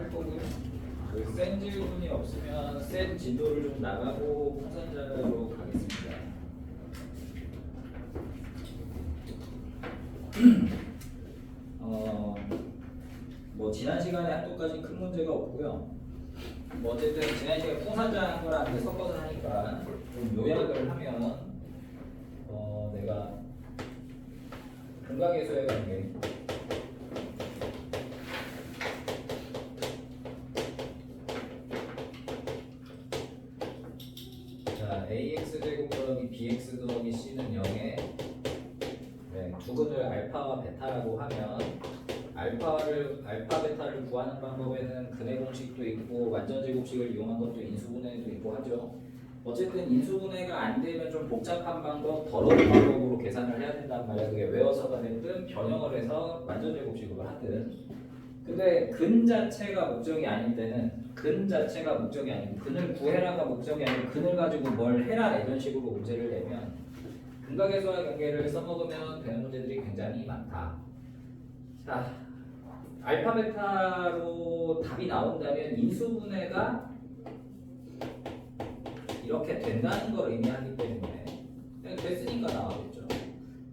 할 거고요. 그 센 질문이 없으면 센 진도를 좀 나가고 풍선자로 가겠습니다. 뭐 지난 시간에 한 것까지 큰 문제가 없고요. 뭐 어쨌든 지난 시간에 풍선자 거랑 이렇게 섞어서 하니까 좀 요약을 하면 내가 근각계수의 관계 ax 제곱 더하기 bx 더하기 c는 0에 두근을 알파와 베타라고 하면 알파 베타를 구하는 방법에는 근해 공식도 있고 완전 제곱식을 이용한 것도 인수분해도 있고 하죠. 어쨌든 인수분해가 안 되면 좀 복잡한 방법, 더러운 방법으로 계산을 해야 된단 말이야. 그게 외워서가 됐든 변형을 해서 완전 제곱식으로 하든. 근데 근 자체가 목적이 아닐 때는 근 자체가 목적이 아니고 근을 구해라가 목적이 아니고 근을 가지고 뭘 해라 이런 식으로 문제를 내면 근각계수와 관계를 써먹으면 되는 문제들이 굉장히 많다. 자, 알파 베타로 답이 나온다면 인수분해가 이렇게 된다는 걸 의미하기 때문에 그냥 됐으니까 나오겠죠.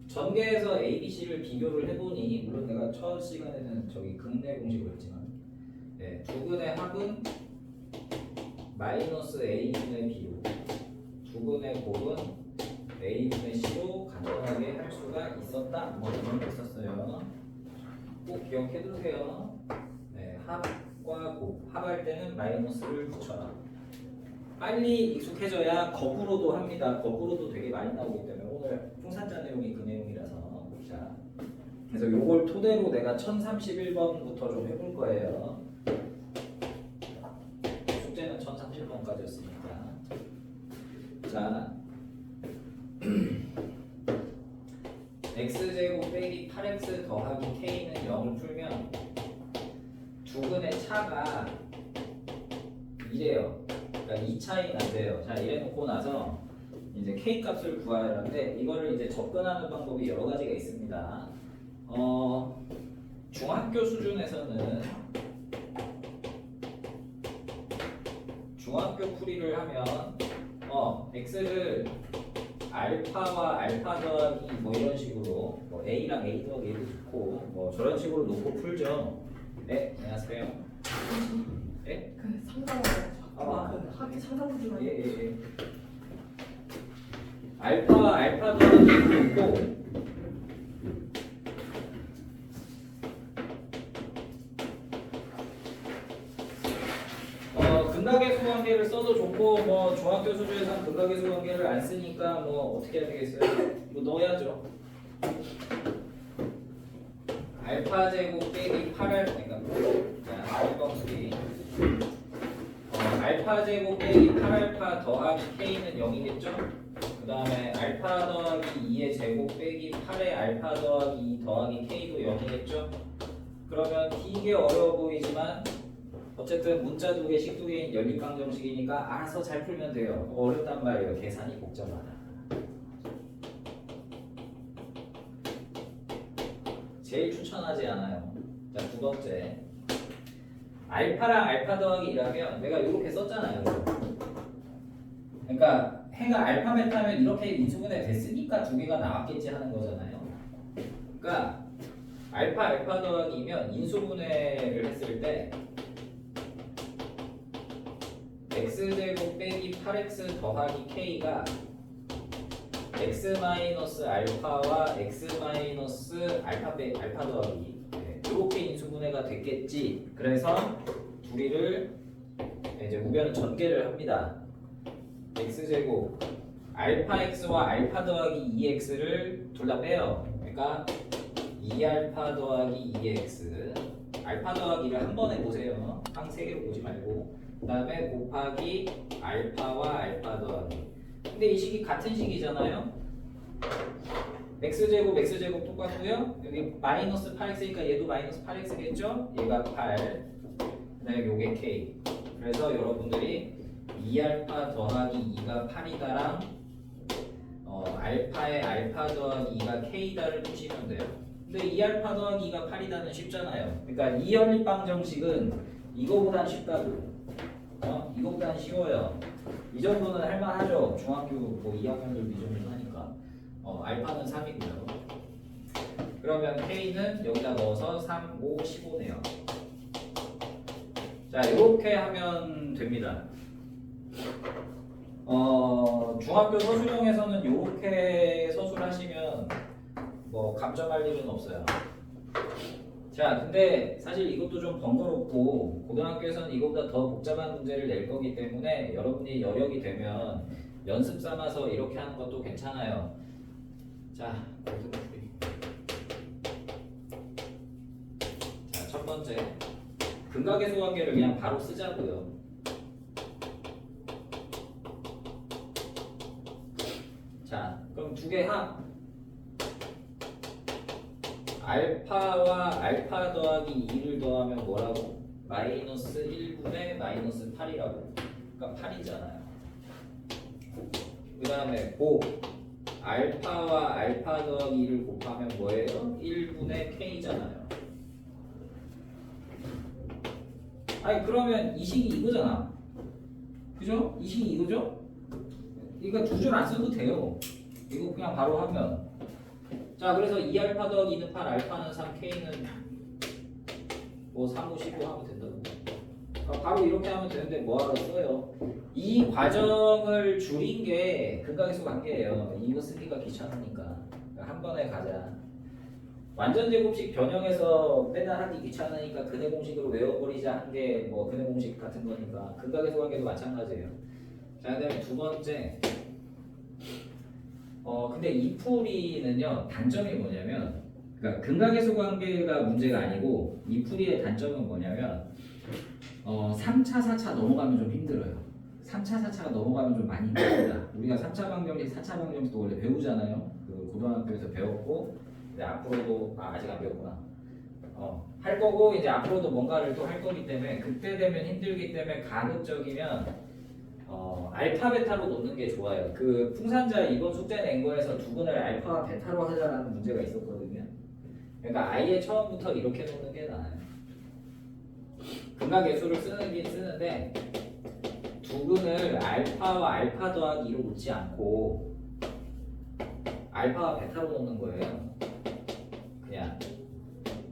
전개에서 A, B, C를 비교를 해보니 물론 내가 첫 시간에는 저기 근내 공식을 했지만 두근의 합은 마이너스 A분의 B로 두근의 곱은 A분의 C로 간단하게 할 수가 있었다. 뭐 이런 거 있었어요. 꼭 기억해두세요. 합과 곱 합할 때는 마이너스를 붙여라. 빨리 익숙해져야 거꾸로도 합니다. 거꾸로도 되게 많이 나오기 때문에 오늘 풍산자 내용이 그 내용이라서. 자, 그래서 요걸 토대로 내가 1031번부터 좀 해볼 거예요. 숙제는 1030번까지였으니까. 자, x제곱 빼기 8x 더하기 k는 0을 풀면 두근의 차가 이래요. 그러니까 2차이 난대요. 자, 이래 놓고 나서 이제 k 값을 구하라는데 이거를 이제 접근하는 방법이 여러 가지가 있습니다. 중학교 수준에서는 중학교 풀이를 하면 x를 알파와 알파 더하기 뭐 이런 식으로 뭐 a랑 a 더하기 a도 좋고 뭐 저런 식으로 놓고 풀죠. 네, 안녕하세요. 네? 그 상담을 그 학기 상담 중에 예. 알파와 알파 더하기 놓고 근각계수 관계를 써도 좋고 뭐 중학교 수준에서는 근각계수 관계를 안 쓰니까 뭐 어떻게 해야 되겠어요? 뭐 넣어야죠. 알파 제곱 빼기 8알 그러니까 알방수기 알파 제곱 빼기 8알파 더하기 k는 0이겠죠? 그 다음에 알파 더하기 2의 제곱 빼기 8의 알파 더하기 2 더하기 k도 0이겠죠? 그러면 이게 어려워 보이지만 어쨌든 문자 두 개, 식 두 개인 연립방정식이니까 알아서 잘 풀면 돼요. 어렵단 말이에요. 계산이 복잡하다. 제일 추천하지 않아요. 자, 두 번째. 알파랑 알파 더하기 2라면 내가 이렇게 썼잖아요. 그러니까 해가 알파 베타면 이렇게 인수분해 됐으니까 두 개가 나왔겠지 하는 거잖아요. 그러니까 알파 더하기면 인수분해를 했을 때 x제곱 빼기 8x 더하기 k가 x 마이너스 알파와 x 마이너스 알파 더하기 이렇게 인수분해가 됐겠지. 그래서 둘이를 이제 우변은 전개를 합니다. x제곱 알파 x와 알파 더하기 2x를 둘 다 빼요. 그러니까 2알파 더하기 2x 알파 더하기를 한 번에 보세요. 항 3개로 보지 말고 그 다음에 곱하기 알파와 알파 더하기. 근데 이 식이 같은 식이잖아요. x제곱 똑같고요. 여기 마이너스 8x니까 얘도 마이너스 8x겠죠? 얘가 8 그다음에 요게 k. 그래서 여러분들이 2알파 더하기 2가 8이다랑 알파의 알파 더하기 2가 k다를 푸시면 돼요. 근데 2알파 더하기 2가 8이다는 쉽잖아요. 그러니까 이 연립방정식은 이거보단 쉽다고. 이거보단 쉬워요. 이 정도는 할만하죠. 중학교 뭐 2학년들도 이 정도 하니까. 알파는 3이고요. 그러면 K는 여기다 넣어서 3, 5, 15네요. 자, 이렇게 하면 됩니다. 중학교 서술형에서는 이렇게 서술하시면 뭐 감점할 일은 없어요. 자, 근데 사실 이것도 좀 번거롭고 고등학교에서는 이것보다 더 복잡한 문제를 낼 거기 때문에 여러분이 여력이 되면 연습 삼아서 이렇게 하는 것도 괜찮아요. 자, 자, 첫 번째 근각의 소관계를 그냥 바로 쓰자고요. 자, 그럼 두 개 합. 알파와 알파 더하기 2를 더하면 뭐라고? 마이너스 1분의 마이너스 8이라고. 그러니까 8이잖아요. 그 다음에 곱. 알파와 알파 더하기 2를 곱하면 뭐예요? 1분의 k잖아요. 아니 그러면 이 식이 이거잖아. 그죠? 이 식이 이거죠? 이거 두 줄 안 써도 돼요. 이거 그냥 바로 하면. 자, 그래서 2알파 더하기 2는 8, 알파는 3, k는 뭐 3, 5, 15 하면 된다고. 바로 이렇게 하면 되는데 뭐하러 써요? 이 과정을 줄인 게 근각의 수관계예요. 이거 쓰기가 귀찮으니까. 한 번에 가자. 완전 제곱식 변형해서 맨날 하기 귀찮으니까 근의 공식으로 외워버리자 한 게 뭐 근의 공식 같은 거니까 근각의 수관계도 마찬가지예요. 자, 그다음에 두 번째. 근데 이 풀이는요 단점이 뭐냐면, 그러니까 근각의 수관계가 문제가 아니고 이 풀이의 단점은 뭐냐면 3차, 4차 넘어가면 좀 힘들어요. 3차, 4차가 넘어가면 좀 많이 힘듭니다. 우리가 3차 방정식, 4차 방정식도 원래 배우잖아요. 그 고등학교에서 배웠고, 근데 앞으로도 아직 안 배웠구나. 할 거고 이제 앞으로도 뭔가를 또 할 거기 때문에 그때 되면 힘들기 때문에 가급적이면 알파 베타로 놓는 게 좋아요. 그 풍산자 이번 숙제 낸 거에서 두근을 알파와 베타로 하자라는 문제가 있었거든요. 그러니까 아예 처음부터 이렇게 놓는 게 나아요. 근각 예수를 쓰는긴 쓰는데 두근을 알파와 알파 더하기 2로 놓지 않고 알파와 베타로 놓는 거예요. 그냥.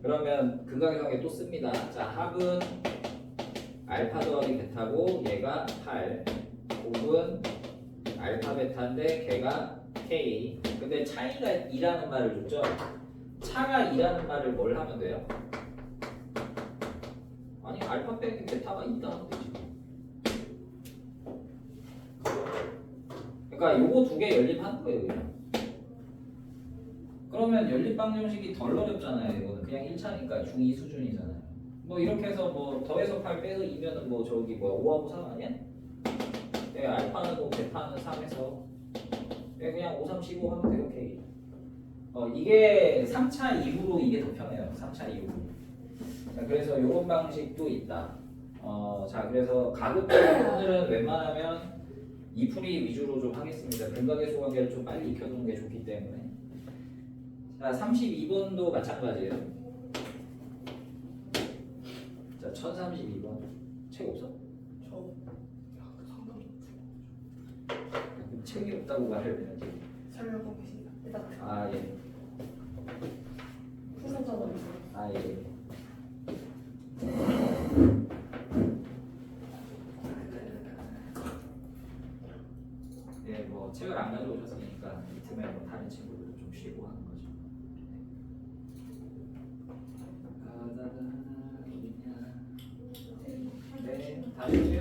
그러면 근각의 관계 또 씁니다. 자, 합은 알파 더하기 베타고 얘가 8, 곱은 알파 베타인데 걔가 k. 근데 차이가 2라는 말을 줬죠. 차가 2라는 말을 뭘 하면 돼요? 아니 알파 빼기 베타가 2다 하면 되지. 그러니까 요거 두 개 연립하는 거예요 그냥. 그러면 연립 방정식이 덜 어렵잖아요. 이거는 그냥 1차니까 중2 수준이잖아요. 뭐 이렇게 해서 뭐 더해서 8 빼서 2면은 뭐 저기 뭐야 5하고 3 아니야? 네, 알파는 5, 베타는 3에서 네, 그냥 5, 3, 15 하면 돼요. K. 이게 3차 이후로 이게 더 편해요. 3차 이후로. 자, 그래서 이런 방식도 있다. 자, 그래서 가급적 오늘은 웬만하면 이 풀이 위주로 좀 하겠습니다. 근각의 수관계를 좀 빨리 익혀두는 게 좋기 때문에. 자, 32번도 마찬가지예요. 자, 1032번. 책 없어? 책이 없다고 말을 해야지. 설명하고 계십니다. 일단 아, 예. 풍선자도 아, 예. 예, 뭐 책을 안 가져오셨으니까 이 틈에 뭐 다른 친구들도 좀 쉬고 하는 거죠. 네, 다 쉬세요.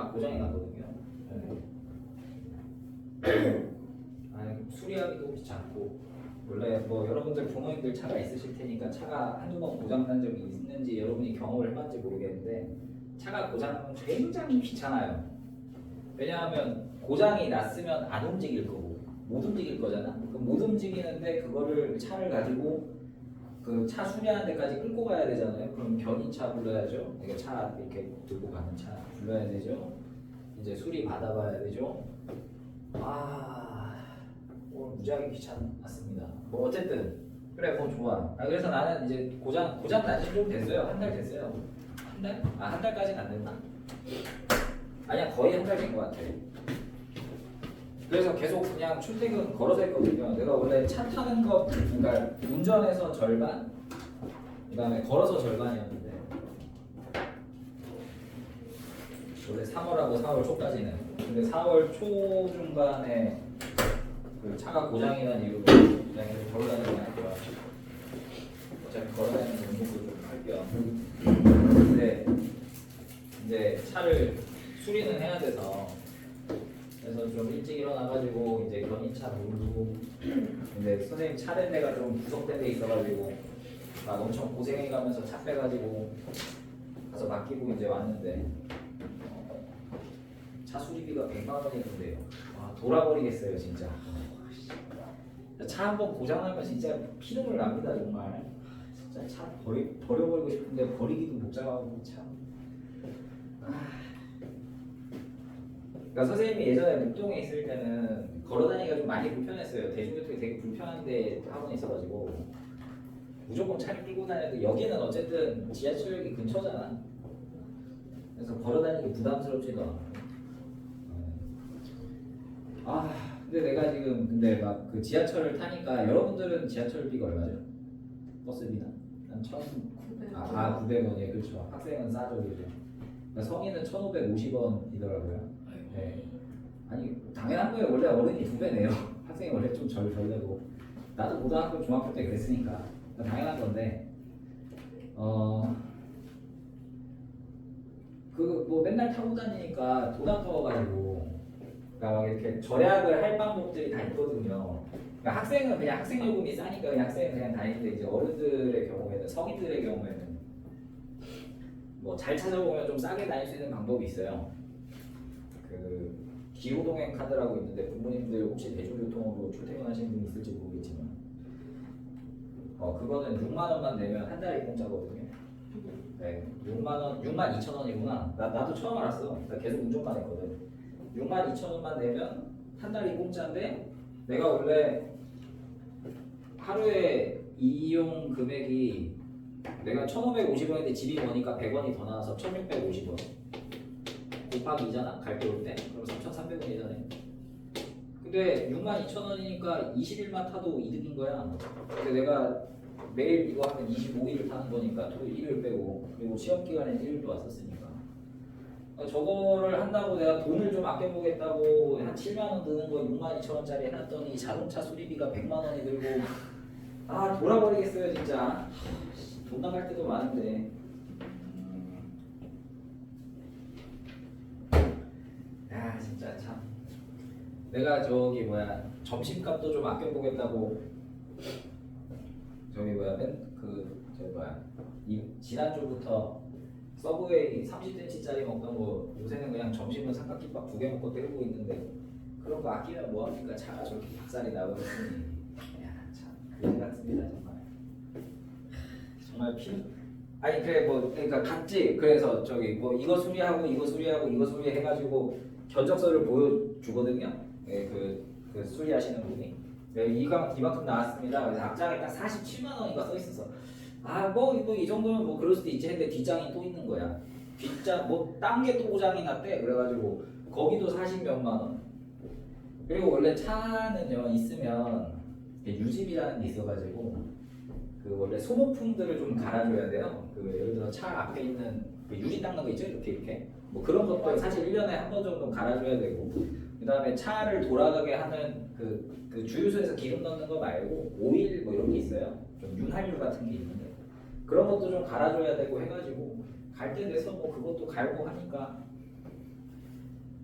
다 고장이 나거든요. 아니, 수리하기도 귀찮고 원래 뭐 여러분들 부모님들 차가 있으실 테니까 차가 한두 번 고장난 적이 있는지 여러분이 경험을 해봤는지 모르겠는데 차가 고장나면 굉장히 귀찮아요. 왜냐하면 고장이 났으면 안 움직일 거고 못 움직일 거잖아. 그럼 못 움직이는데 그거를 차를 가지고 그 차 수리하는 데까지 끌고 가야 되잖아요. 그럼 견인차 불러야죠. 이게 차 이렇게 들고 가는 차 불러야 되죠. 이제 수리 받아봐야 되죠. 오늘 무지하게 귀찮았습니다. 뭐 어쨌든 그래 뭐 좋아. 그래서 나는 이제 고장 난지 좀 됐어요. 한 달 됐어요. 한 달? 한 달까지는 안 됐나? 아니야 거의 한 달 된 것 같아. 그래서 계속 그냥 출퇴근 걸어서 했거든요. 내가 원래 차 타는 거 그러니까 운전해서 절반, 그다음에 걸어서 절반이었는데 원래 3월하고 4월 초까지는. 근데 4월 초 중반에 그 차가 고장이 난 이유로 그냥 계속 걸어 다니는 게 아니라 어차피 걸어 다니는 운동도 좀 할게요. 근데 이제 차를 수리는 해야 돼서 그래서 좀 일찍 일어나가지고 이제 견인차 부르고 근데 선생님 차 된 데가 좀 구석된 데 있어가지고 막 엄청 고생해가면서 차 빼가지고 가서 맡기고 이제 왔는데 차 수리비가 100만 원이던데요. 와 돌아버리겠어요 진짜. 차 한 번 고장나면 진짜 피눈물 납니다 정말. 진짜 차 버려버리고 싶은데 버리기도 복잡하고 참. 그러니까 선생님이 예전에 목동에 있을 때는 걸어다니기가 좀 많이 불편했어요. 대중교통이 되게 불편한데 학원에 있어가지고 무조건 차를 끌고 다녔는데 여기는 어쨌든 지하철역이 근처잖아. 그래서 걸어다니기 부담스럽지도 않아. 근데 내가 지금 근데 막 그 지하철을 타니까 여러분들은 지하철비가 얼마죠? 버스비나? 한 900원이에요. 그렇죠. 학생은 싸죠. 그죠? 그러니까 성인은 1,550원이더라고요. 네. 아니 당연한 거예요. 원래 어른이 2배 내요. 학생이 원래 좀 덜 내고 나도 고등학교 중학교 때 그랬으니까 당연한 건데 그 뭐 맨날 타고 다니니까 돈 아까워가지고 그러니까 막 이렇게 절약을 할 방법들이 다 있거든요. 그러니까 학생은 그냥 학생 요금이 싸니까 그냥 학생은 그냥 다니는데 이제 어른들의 경우에는 성인들의 경우에는 뭐 잘 찾아보면 좀 싸게 다닐 수 있는 방법이 있어요. 그 기후동행 카드라고 있는데 부모님들 혹시 대중교통으로 출퇴근하시는 분 있을지 모르겠지만 그거는 6만 원만 내면 한 달이 공짜거든요. 네, 6만 원, 6만 2천 원이구나. 나도 처음 알았어. 나 계속 운전만 했거든. 6만 2천 원만 내면 한 달이 공짜인데 내가 원래 하루에 이용 금액이 내가 1,550원인데 집이 머니까 100원이 더 나와서 1,650원 곱하기 2잖아? 갈 때 올 때. 그럼 3,300원이잖아요. 근데 62,000원이니까 20일만 타도 이득인 거야. 근데 내가 매일 이거 하면 25일을 타는 거니까 토요일 일요일 빼고 그리고 시험 기간에 일요일도 왔었으니까 저거를 한다고 내가 돈을 좀 아껴보겠다고 한 7만 원 드는 거 62,000원짜리 해놨더니 자동차 수리비가 100만 원이 들고 돌아버리겠어요 진짜. 돈 나갈 때도 많은데 진짜 참 내가 점심값도 좀 아껴보겠다고 지난주부터 서브웨이 30cm짜리 먹던 거 요새는 그냥 점심은 삼각김밥 2개 먹고 때우고 있는데 그런 거 아끼면 뭐합니까? 차가 저렇게 박살이 나버렸으니 참 그지 같습니다 정말 아니 그래 그러니까 갔지. 그래서 이거 수리하고 이거 수리하고 이거 수리해가지고 견적서를 보여주거든요. 그 수리하시는 분이 이만큼 나왔습니다. 그래서 앞장에 딱 47만 원인가 써 있었어. 이 정도면 그럴 수도 있지 했는데 뒷장이 또 있는 거야. 뒷장 딴 게 또 고장이 났대. 그래가지고 거기도 40몇만 원. 그리고 원래 차는요 있으면 유지비라는 게 있어가지고 원래 소모품들을 좀 갈아줘야 돼요. 예를 들어 차 앞에 있는 유리 닦는 거 있죠? 이렇게 그런 것도 사실 1년에 한 번 정도 갈아줘야 되고 그 다음에 차를 돌아가게 하는 그 주유소에서 기름 넣는 거 말고 오일 이런 게 있어요. 좀 윤활유 같은 게 있는데 그런 것도 좀 갈아줘야 되고 해가지고 갈 때 돼서 그것도 갈고 하니까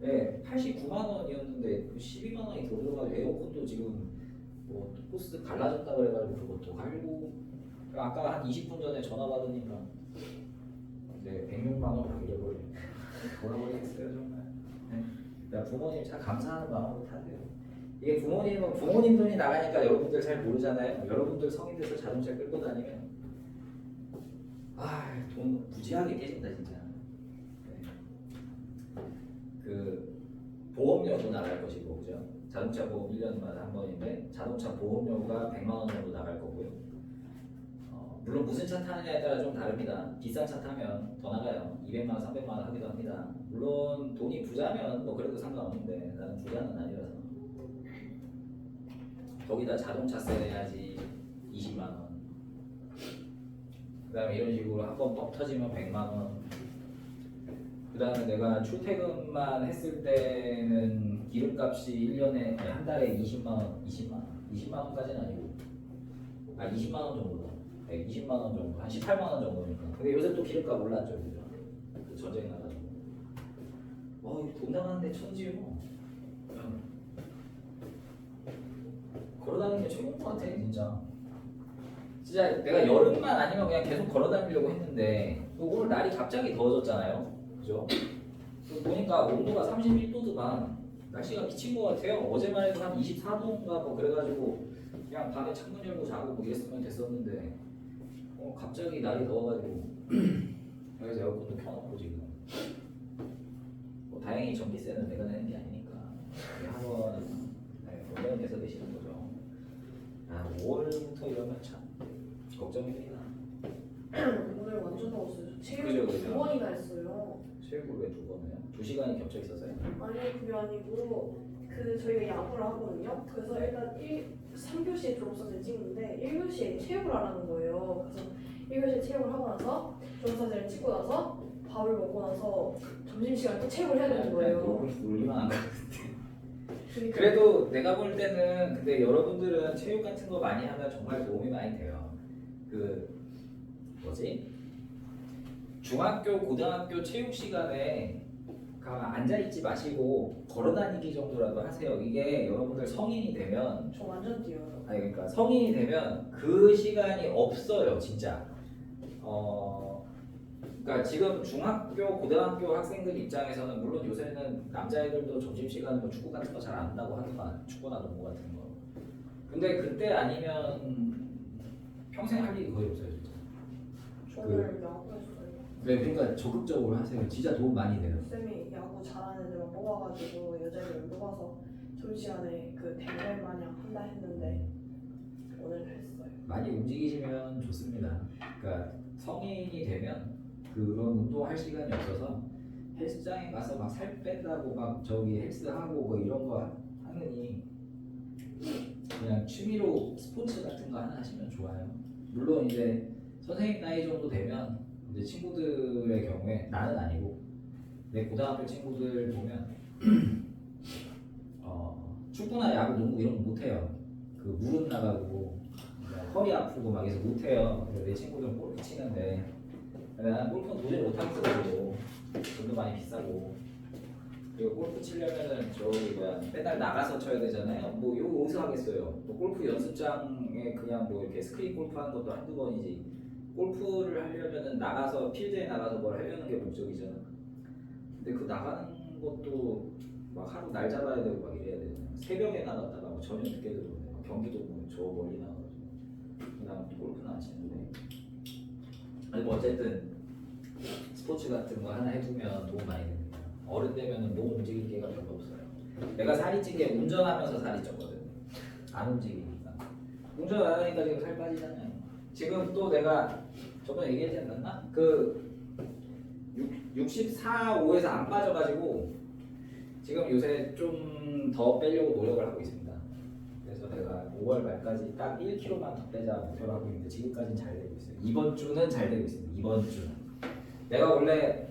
네, 89만 원이었는데 12만 원이 더 들어가지고 에어컨도 지금 뭐 호스 갈라졌다 그래가지고 그것도 갈고 아까 한 20분 전에 전화 받으니까 네 106만 원 가길래 돌아버리겠어요 정말. 네. 그러니까 부모님 참 감사하는 마음으로 타세요. 이게 부모님은 부모님 돈이 나가니까 여러분들 잘 모르잖아요. 여러분들 성인 돼서 자동차 끌고 다니면 돈 무지하게 깨진다 진짜. 네. 그 보험료도 나갈 것이고 그죠? 자동차 보험 1년마다 한 번인데 자동차 보험료가 100만 원 정도 나갈 거고요. 물론 무슨 차 타느냐에 따라 좀 다릅니다. 비싼 차 타면 더 나가요. 200만 원, 300만 원 하기도 합니다. 물론 돈이 부자면 뭐 그래도 상관없는데 나는 부자는 아니라서 거기다 자동차세 내야지 20만 원. 그다음에 이런 식으로 한번 뻑 터지면 100만 원. 그다음에 내가 출퇴근만 했을 때는 기름값이 1년에 아니, 한 달에 20만 원까지는 아니고 20만 원 정도. 네, 20만 원 정도, 한 18만 원 정도니까. 근데 요새 또 기름값 올랐죠, 그죠? 그 전쟁 나가지고. 돈 나가는데 천지요. 그냥 걸어다니는 게 최고인 것 같아, 진짜. 진짜 내가 여름만 아니면 그냥 계속 걸어다니려고 했는데 또 오늘 날이 갑자기 더워졌잖아요, 그죠? 보니까 온도가 31도더만 날씨가 미친 것 같아요. 어제만 해도 한 24도인가 뭐 그래가지고 그냥 밤에 창문 열고 자고 뭐 이랬으면 됐었는데 갑자기 날이 더워가지고 여기서 에어컨도 켜놓고 지금 다행히 전기세는 내가 내는 게 아니니까 한번 원장님께서 내시는 거죠. 5월부터 이러면 참 걱정입니다. 오늘 완전 더웠어요. 그죠, 체육 그죠. 2번이나 했어요. 체육을 왜 2번 해요? 2시간이 겹쳐 있었어요? 아니 그게 아니고 저희가 야구를 하거든요. 그래서 일단 3교시에 졸업사진 찍는데 1교시에 체육을 하라는 거예요. 그래서 1교시에 체육을 하고 나서 졸업사진을 찍고 나서 밥을 먹고 나서 점심시간에 또 체육을 해야 되는 거예요. 놀기만 한 거 같은데. 그러니까 그래도 내가 볼 때는 근데 여러분들은 체육 같은 거 많이 하면 정말 도움이 많이 돼요. 중학교, 고등학교 체육 시간에 앉아 있지 마시고 걸어다니기 정도라도 하세요. 이게 여러분들 성인이 되면 저 완전 뛰어요. 그러니까 성인이 되면 그 시간이 없어요, 진짜. 그러니까 지금 중학교, 고등학교 학생들 입장에서는 물론 요새는 남자애들도 점심시간에 뭐 축구 같은 거 잘 안 한다고 하더만 축구나 농구 같은 거. 근데 그때 아니면 평생 할 일이 거의 없어요, 진짜. 저는 야구했어요. 네, 그러니까 적극적으로 하세요. 진짜 도움 많이 돼요. 쌤이 야구 잘하는 애들만 뽑아가지고 여자애들 뽑아서 점심시간에 그 대회 마냥 한다 했는데 오늘 했어요. 많이 움직이시면 좋습니다. 그러니까 성인이 되면 그런 운동할 시간이 없어서 헬스장에 가서 막 살 뺀다고 막 저기 헬스하고 뭐 이런 거 하느니 그냥 취미로 스포츠 같은 거 하나 하시면 좋아요. 물론 이제 선생님 나이 정도 되면 이제 친구들의 경우에 나는 아니고 내 고등학교 친구들 보면 축구나 야구, 농구 이런 거 못해요. 그 무릎 나가고 허리 아프고 막 해서 못해요. 내 친구들은 골프 치는데 나는 골프는 도저히 못하겠어가지고 돈도 많이 비싸고 그리고 골프 치려면은 저기 맨날 나가서 쳐야 되잖아요. 뭐 이거 어디서 하겠어요. 뭐 골프 연습장에 그냥 뭐 이렇게 스크린 골프 하는 것도 한두 번이지 골프를 하려면은 나가서 필드에 나가서 뭘 하려는 게 목적이잖아. 근데 그 나가는 것도 막 하루 날 잡아야 되고 막 이래야 되잖아요. 새벽에 나갔다가 뭐 저녁 늦게 들어오네. 경기도 뭐 저 멀리 나가가지고 그다음 골프는 안 치는데 아니 뭐 어쨌든 스포츠 같은 거 하나 해두면 도움 많이 됩니다. 어른 되면은 몸 움직일 기회가 별로 없어요. 내가 살이 찐 게 운전하면서 살이 쪘거든. 안 움직이니까. 운전 안 하니까 지금 살 빠지잖아요. 지금 또 내가 저번에 얘기하지 않았나? 그 64, 5에서 안 빠져가지고 지금 요새 좀 더 빼려고 노력을 하고 있습니다. 그래서 내가 5월 말까지 딱 1kg만 더 빼자 목표를 하고 있는데 지금까지는 잘 되고 있어요. 이번 주는 잘 되고 있습니다. 이번 주는. 내가 원래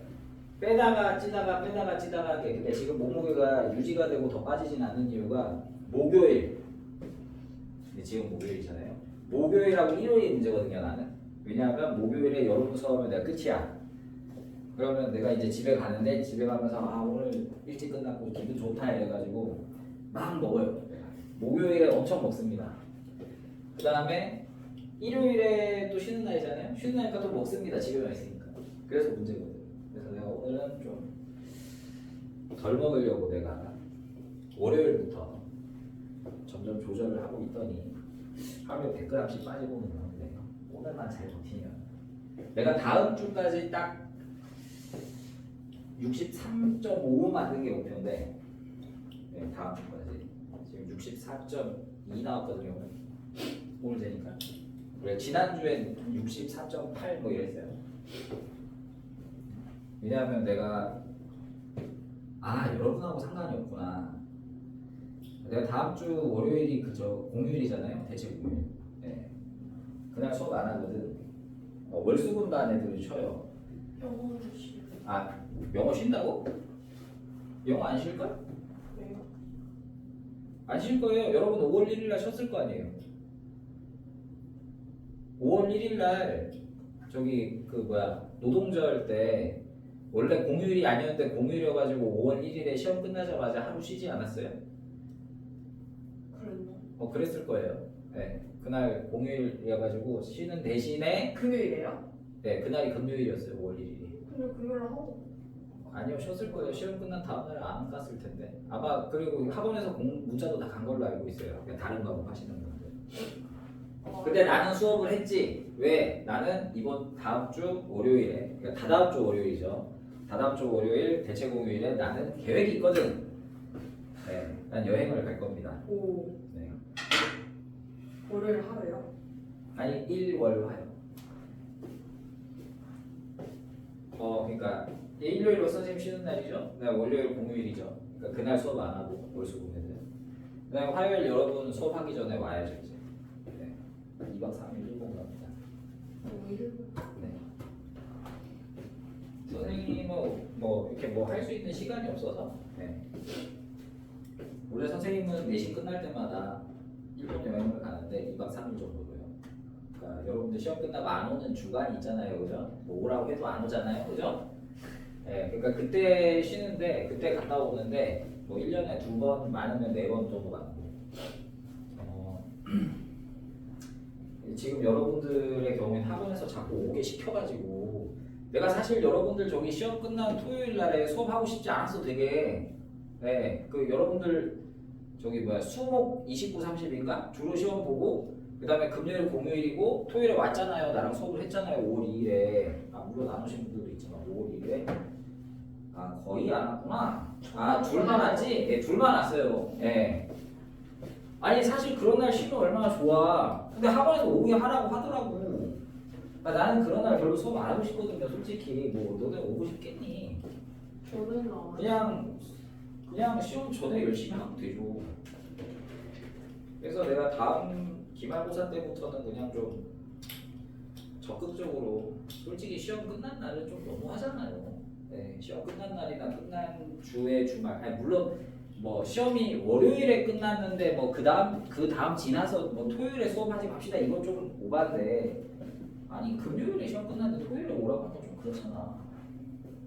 빼다가 찌다가 이렇게 근데 지금 몸무게가 유지가 되고 더 빠지진 않는 이유가 목요일 근데 지금 목요일이잖아요. 목요일하고 일요일이 문제거든요 나는. 왜냐하면 목요일에 여름 수업은 내가 끝이야. 그러면 내가 이제 집에 가는데 집에 가면서 아 오늘 일찍 끝났고 기분 좋다 이래가지고 막 먹어요. 목요일에 엄청 먹습니다. 그 다음에 일요일에 또 쉬는 날이잖아요. 쉬는 날이니까 또 먹습니다. 집에만 있으니까. 그래서 문제거든요. 그래서 내가 오늘은 좀 덜 먹으려고 내가 월요일부터 점점 조절을 하고 있더니 하루에 100g씩 빠지고는 있는데 오늘만 잘 버티면 내가 다음 주까지 딱 63.5 만든 게 목표인데 네, 다음 주까지 지금 64.2 나왔거든요. 오늘 되니까 그래 지난주엔 64.8 뭐 이랬어요. 왜냐하면 내가 여러분하고 상관이 없구나. 내가 다음 주 월요일이 그저 공휴일이잖아요. 대체 공휴일. 네. 그날 수업 안 하거든. 월수금반 애들이 쉬어요. 영어는 쉬어요. 아 영어 쉰다고? 영어 안 쉴걸? 왜요? 안 쉴 거예요. 여러분 5월 1일 날 쉬었을 거 아니에요. 5월 1일 날 저기 그 뭐야 노동절 때 원래 공휴일이 아니었는데 공휴일이어가지고 5월 1일에 시험 끝나자마자 하루 쉬지 않았어요? 그랬나? 그랬을 거예요. 네. 그날 공휴일이어가지고 쉬는 대신에 금요일이에요? 네 그날이 금요일이었어요. 5월 1일이. 근데 금요일 하고 아니요 쉬었을 거예요. 시험 끝난 다음날 안 갔을 텐데 아마. 그리고 학원에서 문자도 다 간 걸로 알고 있어요. 그냥 다른 과목 하시는 분들. 근데 나는 수업을 했지. 왜? 나는 이번 다음 주 월요일에, 그러니까 다다음 주 월요일이죠. 다다음 주 월요일 대체 공휴일에 나는 계획이 있거든. 네, 난 여행을 갈 겁니다. 오 네. 월요일 하루요? 아니 1월화요. 그러니까 일요일 선생님 쉬는 날이죠. 그다음 월요일 공휴일이죠. 그러니까 그날 수업 안 하고 월수금에는. 그다음 화요일 여러분 수업하기 전에 와야죠 이제. 네. 2박 3일 일본 갑니다. 네. 선생님은 뭐 이렇게 뭐 할 수 있는 시간이 없어서. 네. 원래 선생님은 내신 끝날 때마다 일본 여행을 가는데 2박 3일 정도로요. 그러니까 여러분들 시험 끝나고 안 오는 주간이 있잖아요, 그죠? 뭐 오라고 해도 안 오잖아요, 그죠? 네, 그러니까 그때 쉬는데 그때 갔다 오는데 뭐 1년에 2번 많으면 4번 정도 가고. 지금 여러분들의 경우에는 학원에서 자꾸 오게 시켜가지고 내가 사실 여러분들 저기 시험 끝난 토요일 날에 수업하고 싶지 않았어 되게. 네, 그 여러분들 저기 뭐야 수목 29, 30인가 주로 시험 보고 그 다음에 금요일 공휴일이고 토요일에 왔잖아요. 나랑 수업을 했잖아요. 5월 2일에. 물론 안 오신 분들도 있지만 5월 2일에 거의 안 왔구나. 둘만 왔지? 예, 둘만 왔어요. 예. 아니 사실 그런 날 쉬면 얼마나 좋아. 근데 학원에서 오게 하라고 하더라고. 나는 그런 날 별로 수업 안 하고 싶거든요. 솔직히 뭐 너네 오고 싶겠니? 저는 그냥 시험 전에 열심히 하면 되죠. 그래서 내가 다음 기말고사 때부터는 그냥 좀 적극적으로 솔직히 시험 끝난 날은 좀 너무하잖아요. 네, 시험 끝난 날이나 끝난 주의 주말. 아니 물론 뭐 시험이 월요일에 끝났는데 뭐 그 다음 지나서 뭐 토요일에 수업하지 맙시다 이건 좀 오반데 아니 금요일에 시험 끝났는데 토요일에 오라고 하면 좀 그렇잖아.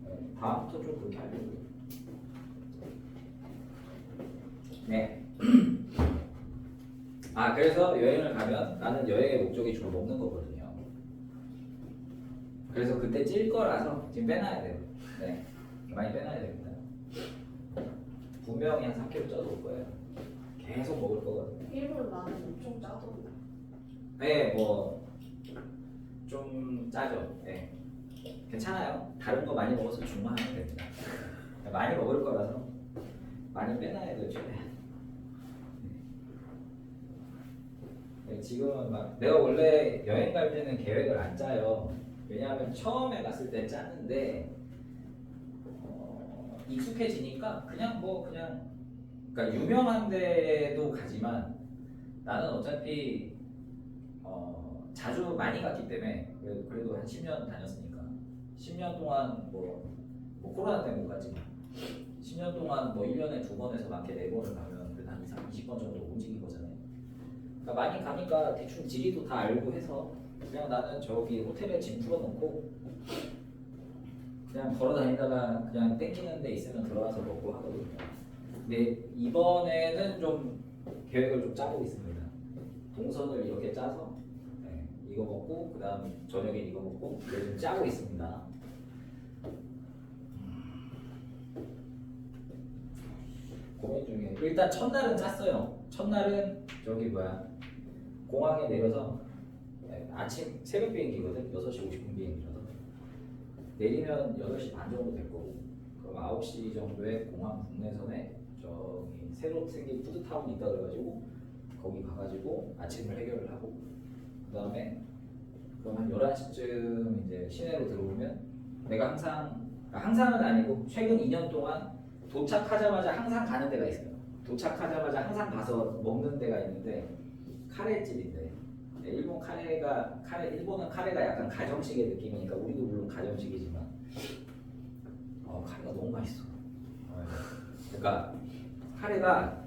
네, 다음부터 좀 그렇게 하려고요. 네. 그래서 여행을 가면 나는 여행의 목적이 주로 먹는 거거든요. 그래서 그때 찔 거라서 지금 빼놔야 돼요. 네. 많이 빼놔야 됩니다. 분명히 한 3kg 쪄도 올 거예요. 계속 먹을 거거든요. 일본 나는 엄청 짜던데. 네, 뭐 좀 짜죠. 네. 괜찮아요. 다른 거 많이 먹어서 중화하면 됩니다. 많이 먹을 거라서 많이 빼놔야 돼요. 최대한. 네, 지금은 막 내가 원래 여행 갈 때는 계획을 안 짜요. 왜냐하면 처음에 갔을 때 짰는데 익숙해지니까 그냥 그러니까 유명한 데도 가지만 나는 어차피 자주 많이 갔기 때문에 그래도 한 10년 다녔으니까 10년 동안 뭐 코로나 때문에 못 갔지만 10년 동안 뭐 1년에 2번에서 많게 4번을 가면 그래도 한 20번 정도 움직인 거잖아요. 그러니까 많이 가니까 대충 지리도 다 알고 해서 그냥 나는 저기 호텔에 짐 풀어놓고 그냥 걸어 다니다가 그냥 땡기는 데 있으면 들어가서 먹고 하거든요. 근데 이번에는 좀 계획을 좀 짜고 있습니다. 동선을 이렇게 짜서 이거 먹고 그 다음 저녁에 이거 먹고 이걸 좀 짜고 있습니다. 고민 중에 일단 첫날은 짰어요. 첫날은 저기 공항에 내려서 아침 새벽 비행기거든. 6시 50분 비행기라서 내리면 8시 반 정도 될 거고 그럼 9시 정도에 공항 국내선에 저기 새로 생긴 푸드타운이 있다 그래가지고 거기 가가지고 아침을 해결을 하고 그 다음에 그럼 한 11시쯤 이제 시내로 들어오면 내가 항상은 아니고 최근 2년 동안 도착하자마자 항상 가는 데가 있어요. 도착하자마자 항상 가서 먹는 데가 있는데 카레집인데 일본은 카레가 약간 가정식의 느낌이니까 우리도 물론 가정식이지만 카레가 너무 맛있어. 그러니까 카레가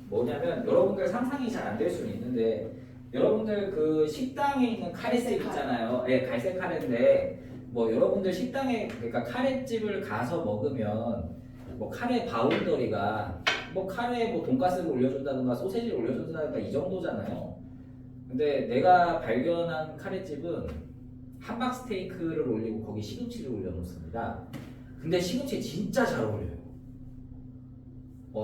뭐냐면 여러분들 상상이 잘 안 될 수는 있는데 여러분들 그 식당에 있는 카레집 있잖아요. 갈색 카레인데 뭐 여러분들 식당에 그러니까 카레집을 가서 먹으면 뭐 카레 바운더리가 뭐 카레 뭐 돈가스를 올려준다든가 소세지를 올려준다든가 이 정도잖아요. 근데 내가 발견한 카레집은 함박 스테이크를 올리고 거기 시금치를 올려놓습니다. 근데 시금치 진짜 잘 어울려요.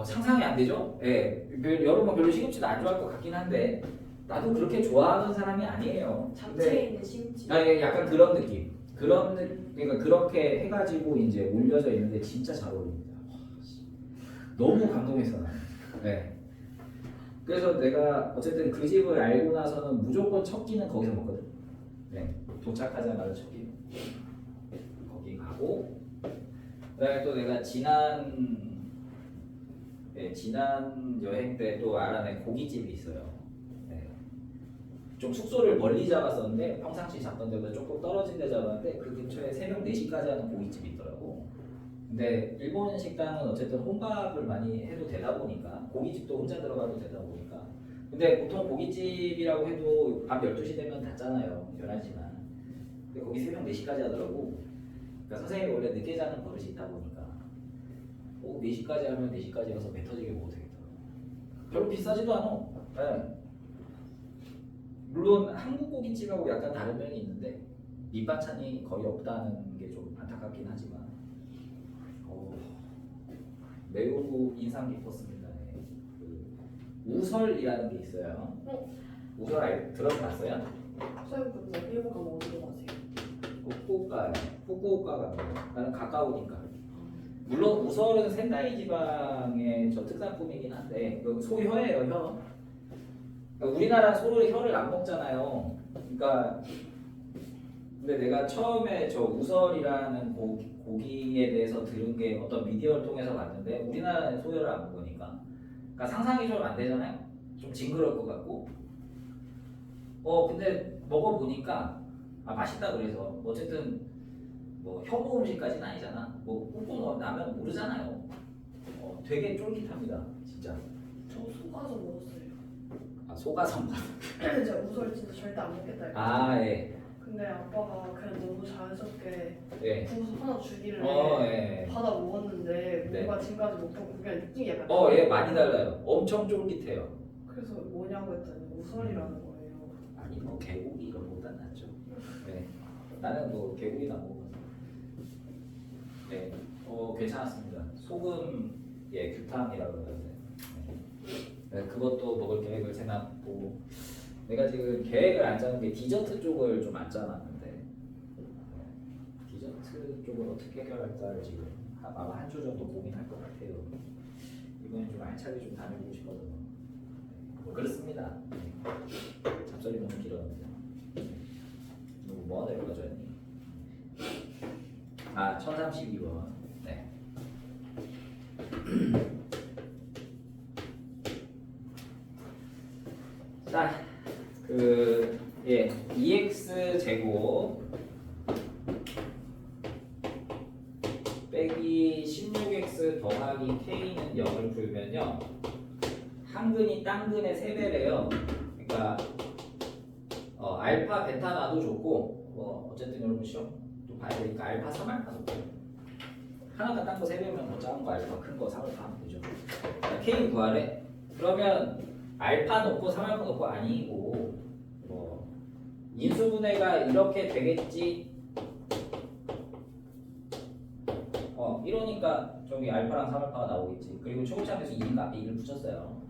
상상이 안 되죠? 여러분 별로 시금치도 안 좋아할 것 같긴 한데 나도 그렇게 좋아하는 사람이 아니에요. 잡채에 있는 시금치. 약간 그런 느낌. 그러니까 그렇게 해가지고 이제 올려져 있는데 진짜 잘 어울립니다. 너무 감동했어 나는. 그래서 내가 어쨌든 그 집을 알고 나서는 무조건 첫 끼는 거기서 먹거든. 도착하자마자 첫 끼. 거기 가고 그다음에 또 내가 지난 여행 때 또 알아낸 고깃집이 있어요. 좀 숙소를 멀리 잡았었는데 평상시 잡던 데보다 조금 떨어진 데 잡았는데 그 근처에 새벽 4시까지 하는 고깃집이 있더라고. 근데 일본 식당은 어쨌든 혼밥을 많이 해도 되다 보니까 고깃집도 혼자 들어가도 되다 보니까 근데 보통 고깃집이라고 해도 밤 12시 되면 닫잖아요. 11시만. 근데 거기 새벽 4시까지 하더라고. 그러니까 선생님이 원래 늦게 자는 버릇이 있다 보니까 4시까지 하면 4시까지 가서 배 터지게 먹어도 되겠더라고. 별로 비싸지도 않아. 물론 한국 고깃집하고 약간 다른 면이 있는데 밑반찬이 거의 없다는 게 좀 안타깝긴 하지만 매우 인상 깊었습니다. 그 우설이라는 게 있어요. 우설 들어봤어요? 선생님 근데 일본 가면 어디로 가세요? 후쿠오카 갑니다. 나는 가까우니까. 물론 우설은 센다이 지방의 저 특산품이긴 한데 소혀예요, 혀. 우리나라 소를 혀를 안 먹잖아요. 그러니까 근데 내가 처음에 저 우설이라는 고기에 대해서 들은 게 어떤 미디어를 통해서 봤는데 우리나라는 소혀를 안 먹으니까 그러니까 상상이 좀 안 되잖아요. 좀 징그러울 것 같고 근데 먹어보니까 맛있다 그래서 어쨌든 뭐 혐오 음식까지는 아니잖아. 뭐 꾹꾹 나면 모르잖아요. 되게 쫄깃합니다. 진짜. 저 속아서 먹었어요. 속아서 진짜 우설 진짜 절대 안 먹겠다 했거든요. 예. 근데 아빠가 그냥 너무 자연스럽게 예. 구워서 하나 주길래 예. 받아 먹었는데 네. 뭔가 지금까지 먹던 고기랑 느낌이 약간 예, 많이 달라요. 엄청 쫄깃해요. 그래서 뭐냐고 했더니 우설이라는 거예요. 아니 뭐 개고기 이런 거보단 낫죠. 네. 나는 뭐 개고기는 안 먹어서. 네. 괜찮았습니다. 소금 규탕이라고 그러는데. 네, 그것도 먹을 계획을 세놨고 내가 지금 계획을 안 짜는 게 디저트 쪽을 좀 안 짜놨는데 디저트 쪽을 어떻게 해결할까를 지금 아마 한 주 정도 고민할 것 같아요. 이번엔 좀 알차게 좀 다녀보고 싶거든요. 뭐 그렇습니다. 잡설이 너무 길었는데 누구 뭐 하다 여기까지 왔니? 1032번. 네. 자, 2x 제곱 빼기 16x 더하기 k는 0을 풀면요 한근이 땅근의 3배래요. 그러니까 알파 베타 나도 좋고 어쨌든 여러분 시험 또 봐야 되니까 알파 3알파 놓고 하나가 딴 거 3배면 뭐 작은 거 알파 큰 거 3알파 하면 되죠. 자, K 구하래. 그러면 알파 놓고 3알파 놓고 아니고 뭐 인수분해가 이렇게 되겠지. 이러니까 저기 알파랑 3알파가 나오겠지. 그리고 초고차항에서 2인 앞에 2를 붙였어요.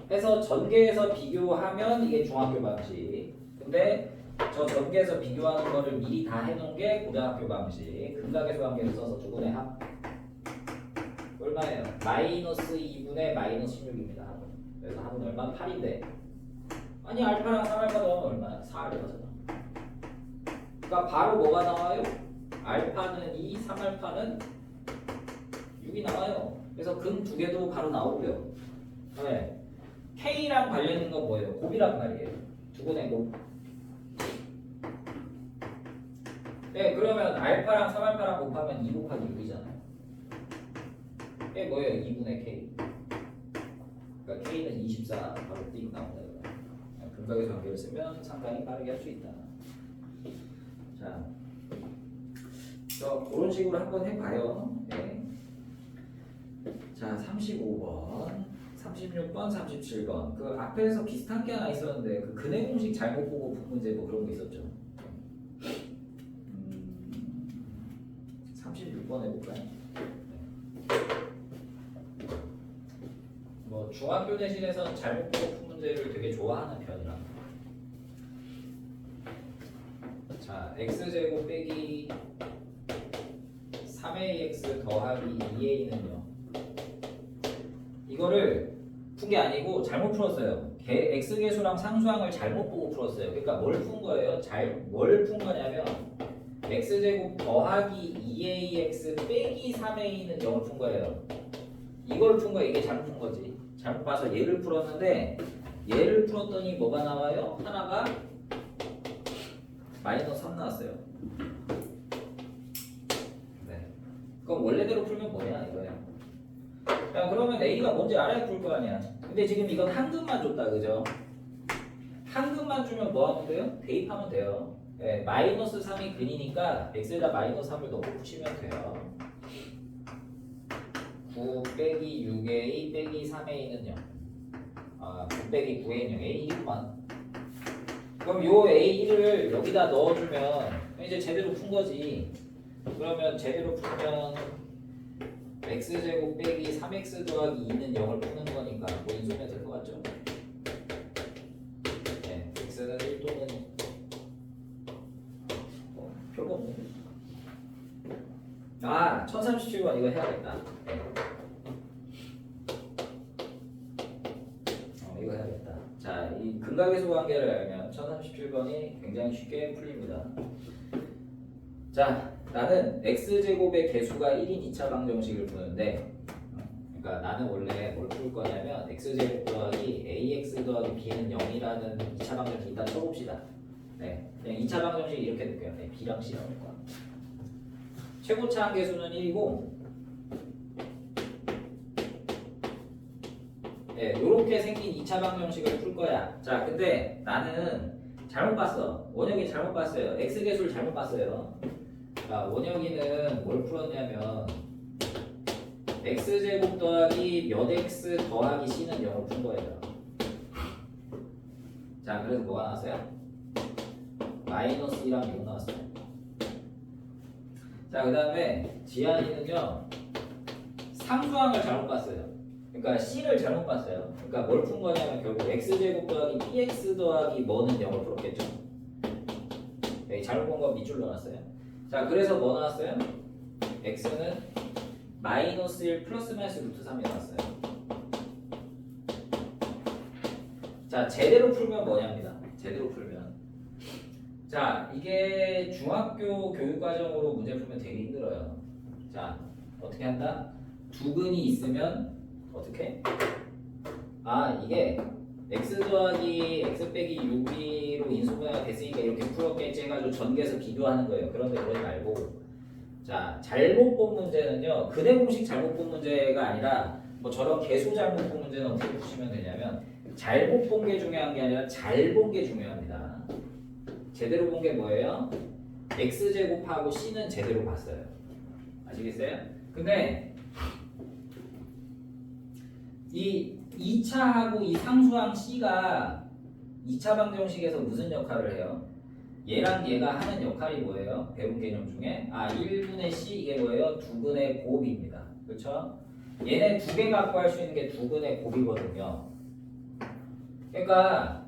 해서 전개해서 비교하면 이게 중학교 방식. 근데 저 전개해서 비교하는 거를 미리 다 해놓은 게 고등학교 방식. 근각의 수학계를 써서 두 분의 합 얼마예요? 마이너스 2분의 마이너스 16입니다. 그래서 합은 얼마? 8인데 아니 알파랑 3알파 더하면 얼마야? 4알파잖아. 그러니까 바로 뭐가 나와요? 알파는 2, 3알파는 6이 나와요. 그래서 근 두 개도 바로 나오고요. 네. K랑 관련 있는 건 뭐예요? 곱이란 말이에요. 두분의 곱. 네, 그러면 알파랑 3알파랑 곱하면 2 곱하기 6이잖아요. 이게 뭐예요? 2분의 K. 그러니까 K는 24 바로 띵 나온다. 근각에서 관계를 쓰면 상당히 빠르게 할 수 있다. 자, 그런 식으로 한번 해봐요. 네. 자, 35번, 36번, 37번. 그 앞에서 비슷한 게 하나 있었는데 그 근해 공식 잘못 보고 푼 문제 뭐 그런 거 있었죠. 36번 해볼까요? 뭐 중학교 내신에서는 잘못 보고 푼 문제를 되게 좋아하는 편이라. 자, x제곱 빼기 3ax 더하기 2a는요. 이거를 푼 게 아니고 잘못 풀었어요. x계수랑 상수항을 잘못 보고 풀었어요. 그러니까 뭘 푼 거예요? 뭘 푼 거냐면 x제곱 더하기 2ax 빼기 3a는 0을 푼 거예요. 이걸 푼 거예요. 이게 잘못 푼 거지. 잘못 봐서 얘를 풀었는데 얘를 풀었더니 뭐가 나와요? 하나가 마이너스 3 나왔어요. 네. 그럼 원래대로 풀면 뭐냐 이거야. 야, 그러면 A가 뭔지 알아야 풀 거 아니야. 근데 지금 이건 한근만 줬다, 그죠? 한근만 주면 뭐 하면 돼요? 대입하면 돼요. 네, 마이너스 3이 근이니까 x에다 마이너스 3을 넣고 푸시면 돼요. 9 빼기 6a 빼기 3a는 0. 9 빼기 9a는 0. a1만. 그럼 요 a를 여기다 넣어주면 이제 제대로 푼 거지. 그러면 제대로 풀면 x제곱 빼기 3x 더하기 2는 0을 푸는 거니까 뭐 인수면 될 것 같죠? 네, x는 1 또는 별거 없네. 1037번 이거 해야겠다. 이거 해야겠다. 자, 이 근각의 수관계를 알면 1037번이 굉장히 쉽게 풀립니다. 자, 나는 x제곱의 개수가 1인 2차 방정식을 푸는데 그러니까 나는 원래 뭘 풀 거냐면 x제곱 더하기 ax 더하기 b는 0이라는 2차 방정식 일단 쳐봅시다. 네, 그냥 2차 방정식 이렇게 놓을게요. 네, b랑 c랑 놓을 거야. 최고차항 계수는 1이고 네, 요렇게 생긴 2차 방정식을 풀 거야. 자, 근데 나는 잘못 봤어. 원영이 잘못 봤어요. x계수를 잘못 봤어요. 자, 원영이는 뭘 풀었냐면 x제곱 더하기 몇 x 더하기 c는 0을 푼 거예요. 자, 그래서 뭐가 나왔어요? 마이너스 2랑 6 나왔어요. 자, 그 다음에 지한이는요 상수항을 잘못 봤어요. 그러니까 c를 잘못 봤어요. 그러니까 뭘 푼 거냐면 결국 x제곱 더하기 px 더하기 뭐는 0을 풀었겠죠. 여기 잘못 본 거 밑줄 넣어놨어요. 자, 그래서 뭐 나왔어요? x는 마이너스 1 플러스 마이너스 루트 3이 나왔어요. 자, 제대로 풀면 뭐냐입니다. 제대로 풀면. 자, 이게 중학교 교육과정으로 문제 풀면 되게 힘들어요. 자, 어떻게 한다? 두 근이 있으면 어떻게? 이게 x 더하기 x 빼기 6이로 인수분해가 됐으니까 이렇게 풀었겠지 해가지고 전개해서 비교하는 거예요. 그런데 그러지 말고 자, 잘못 본 문제는요 근해 공식 잘못 본 문제가 아니라 뭐 저런 개수 잘못 본 문제는 어떻게 푸시면 되냐면 잘못 본 게 중요한 게 아니라 잘 본 게 중요합니다. 제대로 본 게 뭐예요? x제곱하고 c는 제대로 봤어요. 아시겠어요? 근데 이 2차하고 이 상수항 c가 2차 방정식에서 무슨 역할을 해요? 얘랑 얘가 하는 역할이 뭐예요? 배운 개념 중에 1분의 c 이게 뭐예요? 2분의 곱입니다. 그렇죠? 얘네 두 개 갖고 할 수 있는 게 2분의 곱이거든요. 그러니까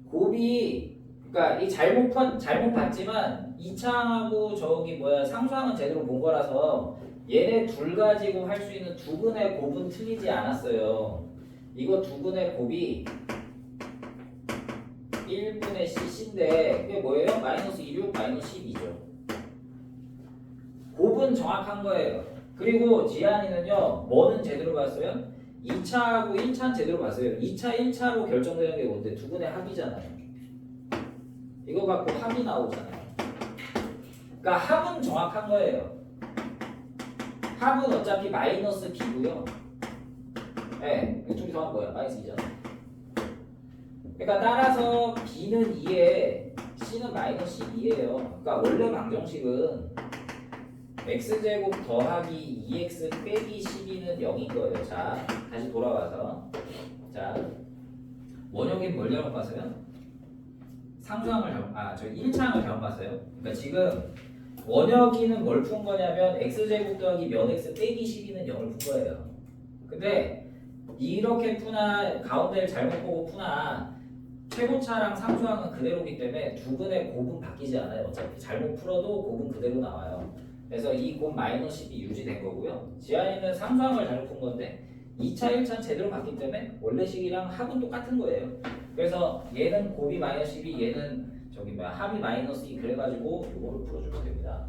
곱이 그러니까 이 잘못 봤지만 2차하고 저기 뭐야 상수항은 제대로 본 거라서 얘네 둘 가지고 할 수 있는 2분의 곱은 틀리지 않았어요. 이거 2분의 곱이 1분의 cc인데 그게 뭐예요? 마이너스 26, 마이너스 12죠. 곱은 정확한 거예요. 그리고 지한이는요, 뭐는 제대로 봤어요? 2차하고 1차는 제대로 봤어요. 2차, 1차로 결정되는 게 뭔데? 2분의 합이잖아요. 이거 갖고 합이 나오잖아요. 그러니까 합은 정확한 거예요. 합은 어차피 마이너스 b고요. 네, 이쪽이 더한 거야. 마이너스 2잖아. 그러니까 따라서 b는 2에 c는 마이너스 2예요. 그러니까 원래 방정식은 x제곱 더하기 2x 빼기 12는 0인 거예요. 자, 다시 돌아와서 자, 원형인 뭘 잘못 봤어요? 상수항을 저 1차항을 잘못 봤어요. 그러니까 지금 원혁이는 뭘 푼 거냐면 x제곱 더하기 면 x 빼기 12는 0을 푼 거예요. 근데 이렇게 푸나 가운데를 잘못 보고 푸나 최고차랑 상수항은 그대로기 때문에 2분의 곱은 바뀌지 않아요. 어차피 잘못 풀어도 곱은 그대로 나와요. 그래서 이 곱 마이너스 10이 유지된 거고요. 지한이는 상수항을 잘못 푼 건데 2차, 1차는 제대로 봤기 때문에 원래 식이랑 합은 똑같은 거예요. 그래서 얘는 곱이 마이너스 12, 얘는 저기 뭐야 합이 마이너스 2 그래가지고 이거를 풀어주면 됩니다.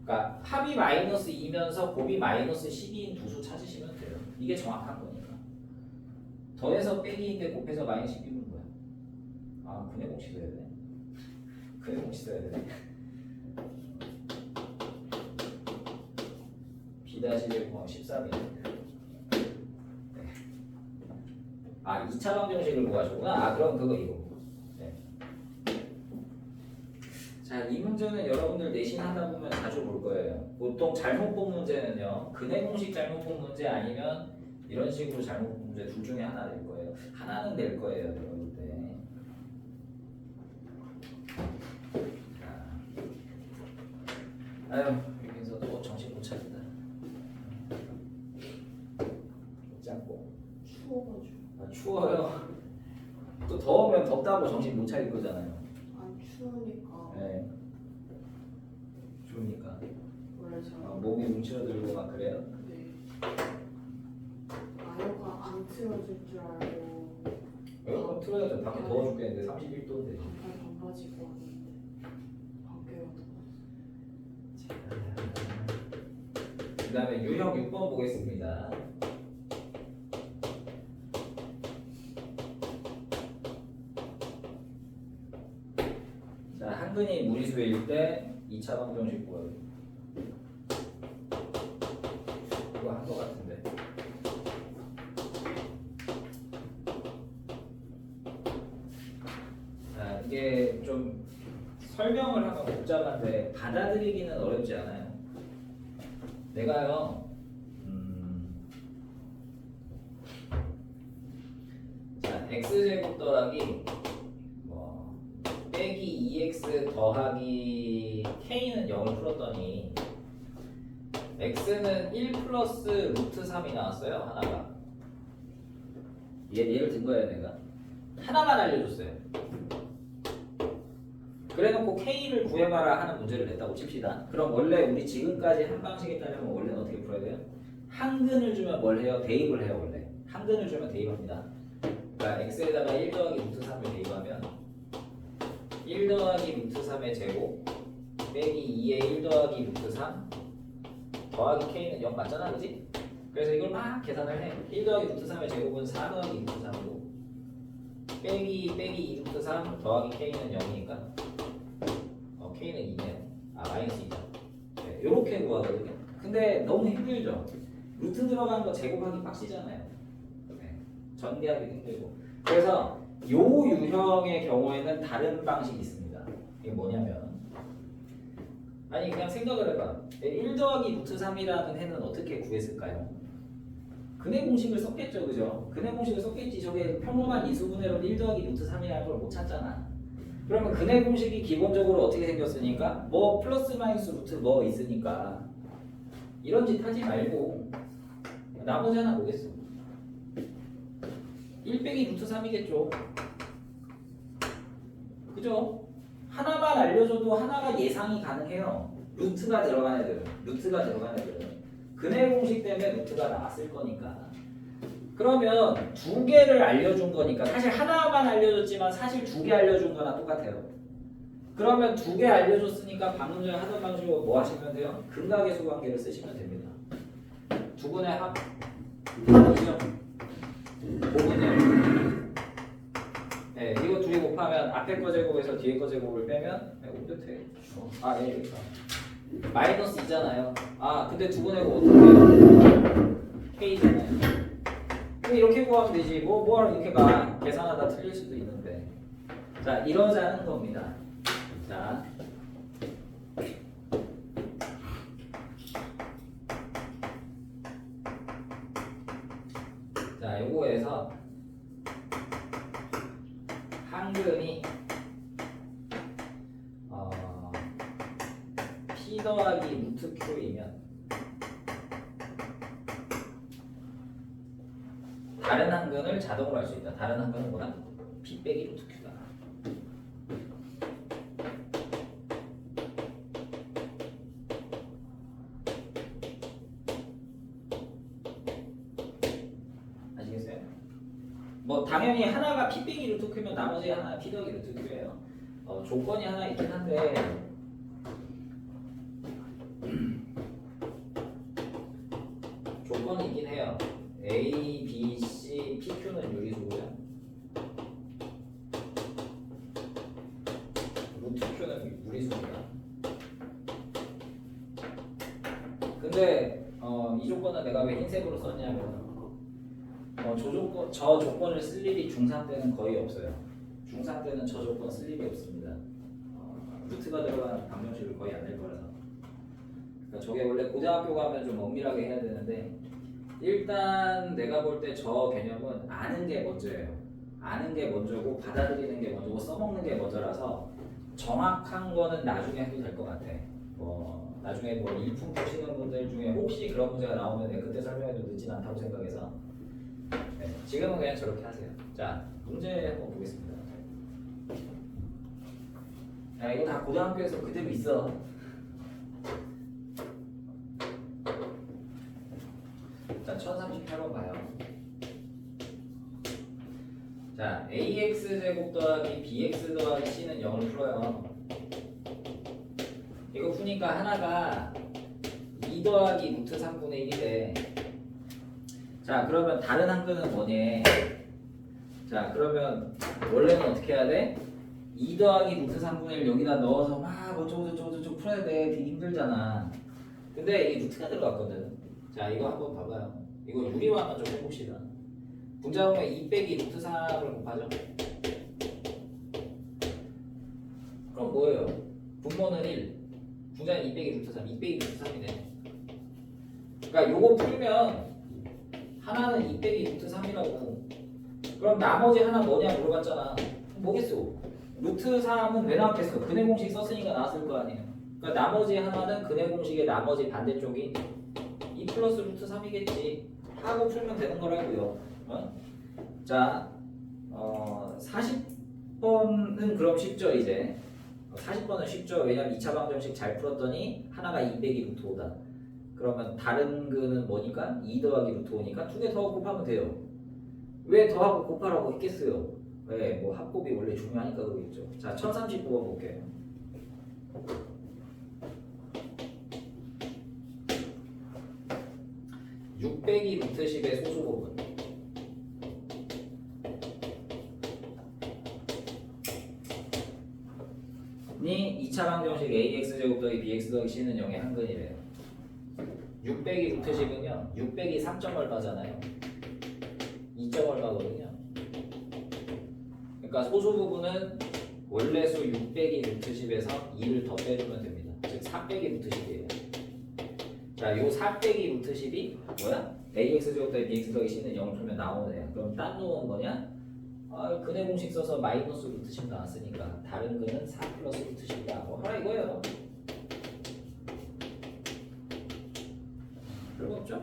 그러니까 합이 마이너스 2면서 곱이 마이너스 12인 두 수 찾으시면 돼요. 이게 정확한 거니까. 더해서 빼기인데 곱해서 마이너스 12는 뭐야? 근의 공식 써야 되네. 근의 공식 써야 되네. B-1 13이네. 2차 방정식을 구하셨구나. 그럼 그거 이거. 네. 자, 이 문제는 여러분들 내신 하다 보면 자주 볼 거예요. 보통 잘못 본 문제는요. 근의 공식 잘못 본 문제 아니면 이런 식으로 잘못 본 문제 둘 중에 하나 낼 거예요. 하나는 낼 거예요, 여러분 때. 아유, 여기서 또 정신 못 차린다. 짱고. 추워가지고. 추워요. 또 더우면 덥다고 정신 못 차릴 거잖아요. 추우니까. 네. 좋으니까. 원래 저. 몸이 움츠러들고 막 그래요. 네. 에어컨 안 틀어줄 줄 알고. 에어컨 틀어야죠. 밖에 더워 죽겠는데 31도인데. 반바지 입고 왔는데 밖에가 더웠어. 그 다음에 유형 6번 보겠습니다. 자, 한근이 무리수일 때 2차 방정식 구하기. 이거 한 거 같은데. 자, 이게 좀 설명을 하면 복잡한데 받아들이기는 어렵지 않아요. 내가요, 자, x제곱 더하기 빼기 2x 더하기 k는 0을 풀었더니 x는 1 플러스 루트 3이 나왔어요. 하나가. 얘를 든 거예요. 내가 하나만 알려줬어요. 그래놓고 k를 구해봐라 하는 문제를 냈다고 칩시다. 그럼 원래 우리 지금까지 한 방식에 따르면 원래는 어떻게 풀어야 돼요? 한근을 주면 뭘 해요? 대입을 해요. 원래 한근을 주면 대입합니다. 그러니까 x에다가 1 더하기 루트 3을 대입하면 1 더하기 루트 3의 제곱 빼기 2의 1 더하기 루트 3 더하기 k는 0 맞잖아, 그지? 그래서 이걸 막 계산을 해. 1 더하기 루트 3의 제곱은 4 더하기 루트 3이고 빼기 2 루트 3 더하기 k는 0이니까 k는 2네요. 마이너스 2죠. 네, 이렇게 구하거든요. 근데 너무 힘들죠? 루트 들어가는 거 제곱하기 빡시잖아요. 네, 전개하기 힘들고. 그래서 요 유형의 경우에는 다른 방식이 있습니다. 이게 뭐냐면 아니 그냥 생각을 해봐. 1 더하기 루트 3이라는 해는 어떻게 구했을까요? 근해 공식을 썼겠죠, 그죠? 근해 공식을 썼겠지. 저게 평범한 인수분해로 1 더하기 루트 3이라는 걸 못 찾잖아. 그러면 근해 공식이 기본적으로 어떻게 생겼으니까 뭐 플러스 마이너스 루트 뭐 있으니까 이런 짓 하지 말고 나머지 하나 보겠어. 1 빼기 루트 3이겠죠. 그죠? 하나만 알려줘도 하나가 예상이 가능해요. 루트가 들어간 애들은. 근해 공식 때문에 루트가 나왔을 거니까. 그러면 두 개를 알려준 거니까 사실 하나만 알려줬지만 사실 두 개 알려준 거나 똑같아요. 그러면 두 개 알려줬으니까 방금 전에 하던 방식으로 뭐 하시면 돼요? 근각의 관계를 쓰시면 됩니다. 두 분의 합이죠. 5분의 네, 이거 둘이 곱하면 앞에 거 제곱에서 뒤에 거 제곱을 빼면 어떻게? 예, 여기다. 마이너스 2잖아요. 근데 두 분의 거 어떻게 해요? K잖아요. 그럼 이렇게 구하면 되지. 뭐하러 이렇게 가. 계산하다 틀릴 수도 있는데. 자, 이러자는 겁니다. 자. 자, 요거에서 한근이 P 더하기 루트 Q이면 다른 한근을 자동으로 할 수 있다. 다른 한근은 뭐야? P 빼기 루트 Q다. 아시겠어요? 뭐 당연히 하나가 P 빼기 루트 Q면 나머지 하나 P 더하기 루트 Q예요. 조건이 하나 있긴 한데 조건이 있긴 해요. A, B, C, PQ는 유리수고요. 루트 Q는 무리수입니다. 근데 이 조건은 내가 왜 흰색으로 썼냐면 저 조건을 쓸 일이 중3 때는 거의 없어요. 중3 때는 저 조건 쓸 일이 없습니다. 루트가 들어간 방정식을 거의 안 낼 거라서. 그러니까 저게 원래 고등학교 가면 좀 엄밀하게 해야 되는데 일단 내가 볼 때 저 개념은 아는 게 먼저예요. 아는 게 먼저고 받아들이는 게 먼저고 써먹는 게 먼저라서 정확한 거는 나중에 해도 될 것 같아. 나중에 일품 보시는 분들 중에 혹시 그런 문제가 나오면 그때 설명해도 늦진 않다고 생각해서 지금은 그냥 저렇게 하세요. 자, 문제 한번 보겠습니다. 자, 이거 다 고등학교에서 그대로 있어. 자, 1038번 봐요. 자, AX제곱 더하기 BX 더하기 C는 0을 풀어요. 이거 푸니까 하나가 2 더하기 루트 3분의 1이래. 자, 그러면 다른 한근은 뭐니? 자, 그러면 원래는 어떻게 해야 돼? 2 더하기 루트 3분의 1 여기다 넣어서 막 어쩌고저쩌고 풀어야 돼. 되게 힘들잖아. 근데 이 루트가 들어갔거든. 자, 이거 한번 봐봐요. 이거 유리화만 좀 해봅시다. 분자분면 2 빼기 루트 3을 곱하죠. 그럼 뭐예요? 분모는 1, 분자는 2 빼기 루트 3, 2 빼기 루트 3이네. 그러니까 요거 풀면 하나는 2 빼기 루트 3이라고. 그럼 나머지 하나 뭐냐 물어봤잖아. 뭐겠어? 루트 3은 왜 나왔겠어? 근해 공식 썼으니까 나왔을 거 아니에요. 그러니까 나머지 하나는 근해 공식의 나머지 반대쪽인 2 플러스 루트 3이겠지 하고 풀면 되는 거라고요. 자, 40번은 그럼 쉽죠 이제. 40번은 쉽죠. 왜냐면 2차 방정식 잘 풀었더니 하나가 2 빼기 루트 5다. 그러면 다른 근은 뭐니까? 2 더하기 루트 5니까 두 개 더 곱하면 돼요. 왜 더하고 곱하라고 했겠어요? 왜? 뭐 합곱이 원래 중요하니까 그러겠죠. 자, 1039번 볼게요. (6 빼기 루트 10의 소수 부분) 이 2차 방정식 AX제곱 더하기 BX 더하기 C는 0의 한근이래요. 6 빼기 루트 10은요 6 빼기 3점 얼마잖아요. 2점 얼마거든요. 그러니까 소수 부분은 원래 수 6 빼기 루트 10에서 2를 더 빼주면 됩니다. 즉 4 빼기 루트 10이에요. 자, 요 4 빼기 루트 10이 뭐야? ax 제곱 더하기 bx 더하기 c는 0을 풀면 나오네. 그럼 딴 놈은 뭐냐? 근의 공식 써서 마이너스 루트 10 나왔으니까 다른 근은 4 플러스 루트 10이다. 뭐 하라 이거예요. 별거 없죠?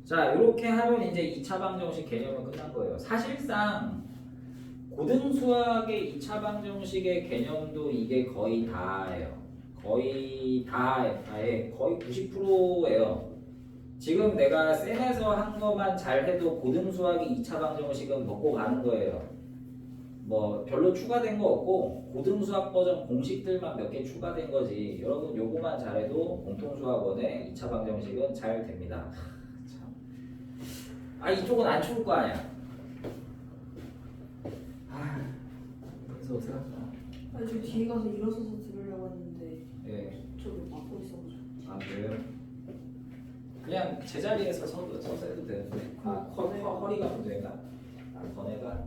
자, 이렇게 하면 이제 2차 방정식 개념은 끝난 거예요. 사실상 고등수학의 2차 방정식의 개념도 이게 거의 다예요. 거의 다에 거의 90%예요. 지금 내가 쌤에서 한 거만 잘해도 고등수학의 2차 방정식은 먹고 가는 거예요. 뭐 별로 추가된 거 없고 고등수학 버전 공식들만 몇 개 추가된 거지. 여러분 요거만 잘해도 공통수학원의 2차 방정식은 잘 됩니다. 참. 이쪽은 안 추울 거 아니야. 그래서 어떻게 하자. 저 뒤에 가서 일어서서 들으려고 했는데 예. 저기 막고 있어가지고. 그래요? 그냥 제자리에서 서도 해도 되는데. 허리가 문제인가? 너네가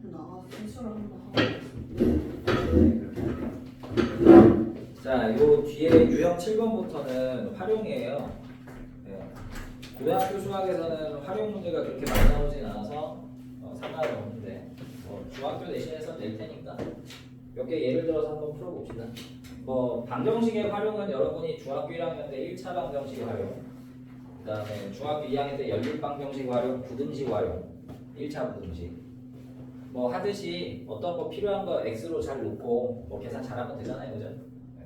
나가서 실수를 한번 하고. 자, 요 뒤에 유형 7번부터는 활용이에요. 네. 고등학교 수학에서는 활용 문제가 그렇게 많이 나오진 않아서 상관은 없는데 중학교 내신에서 낼 테니까 몇 개 예를 들어서 한번 풀어봅시다. 방정식의 활용은 여러분이 중학교 1학년 때 1차 방정식 활용, 그 다음에 중학교 2학년 때 연립방정식 활용, 부등식 활용, 1차 부등식 하듯이 어떤 거 필요한 거 X로 잘 놓고 계산 잘하면 되잖아요, 그죠? 네.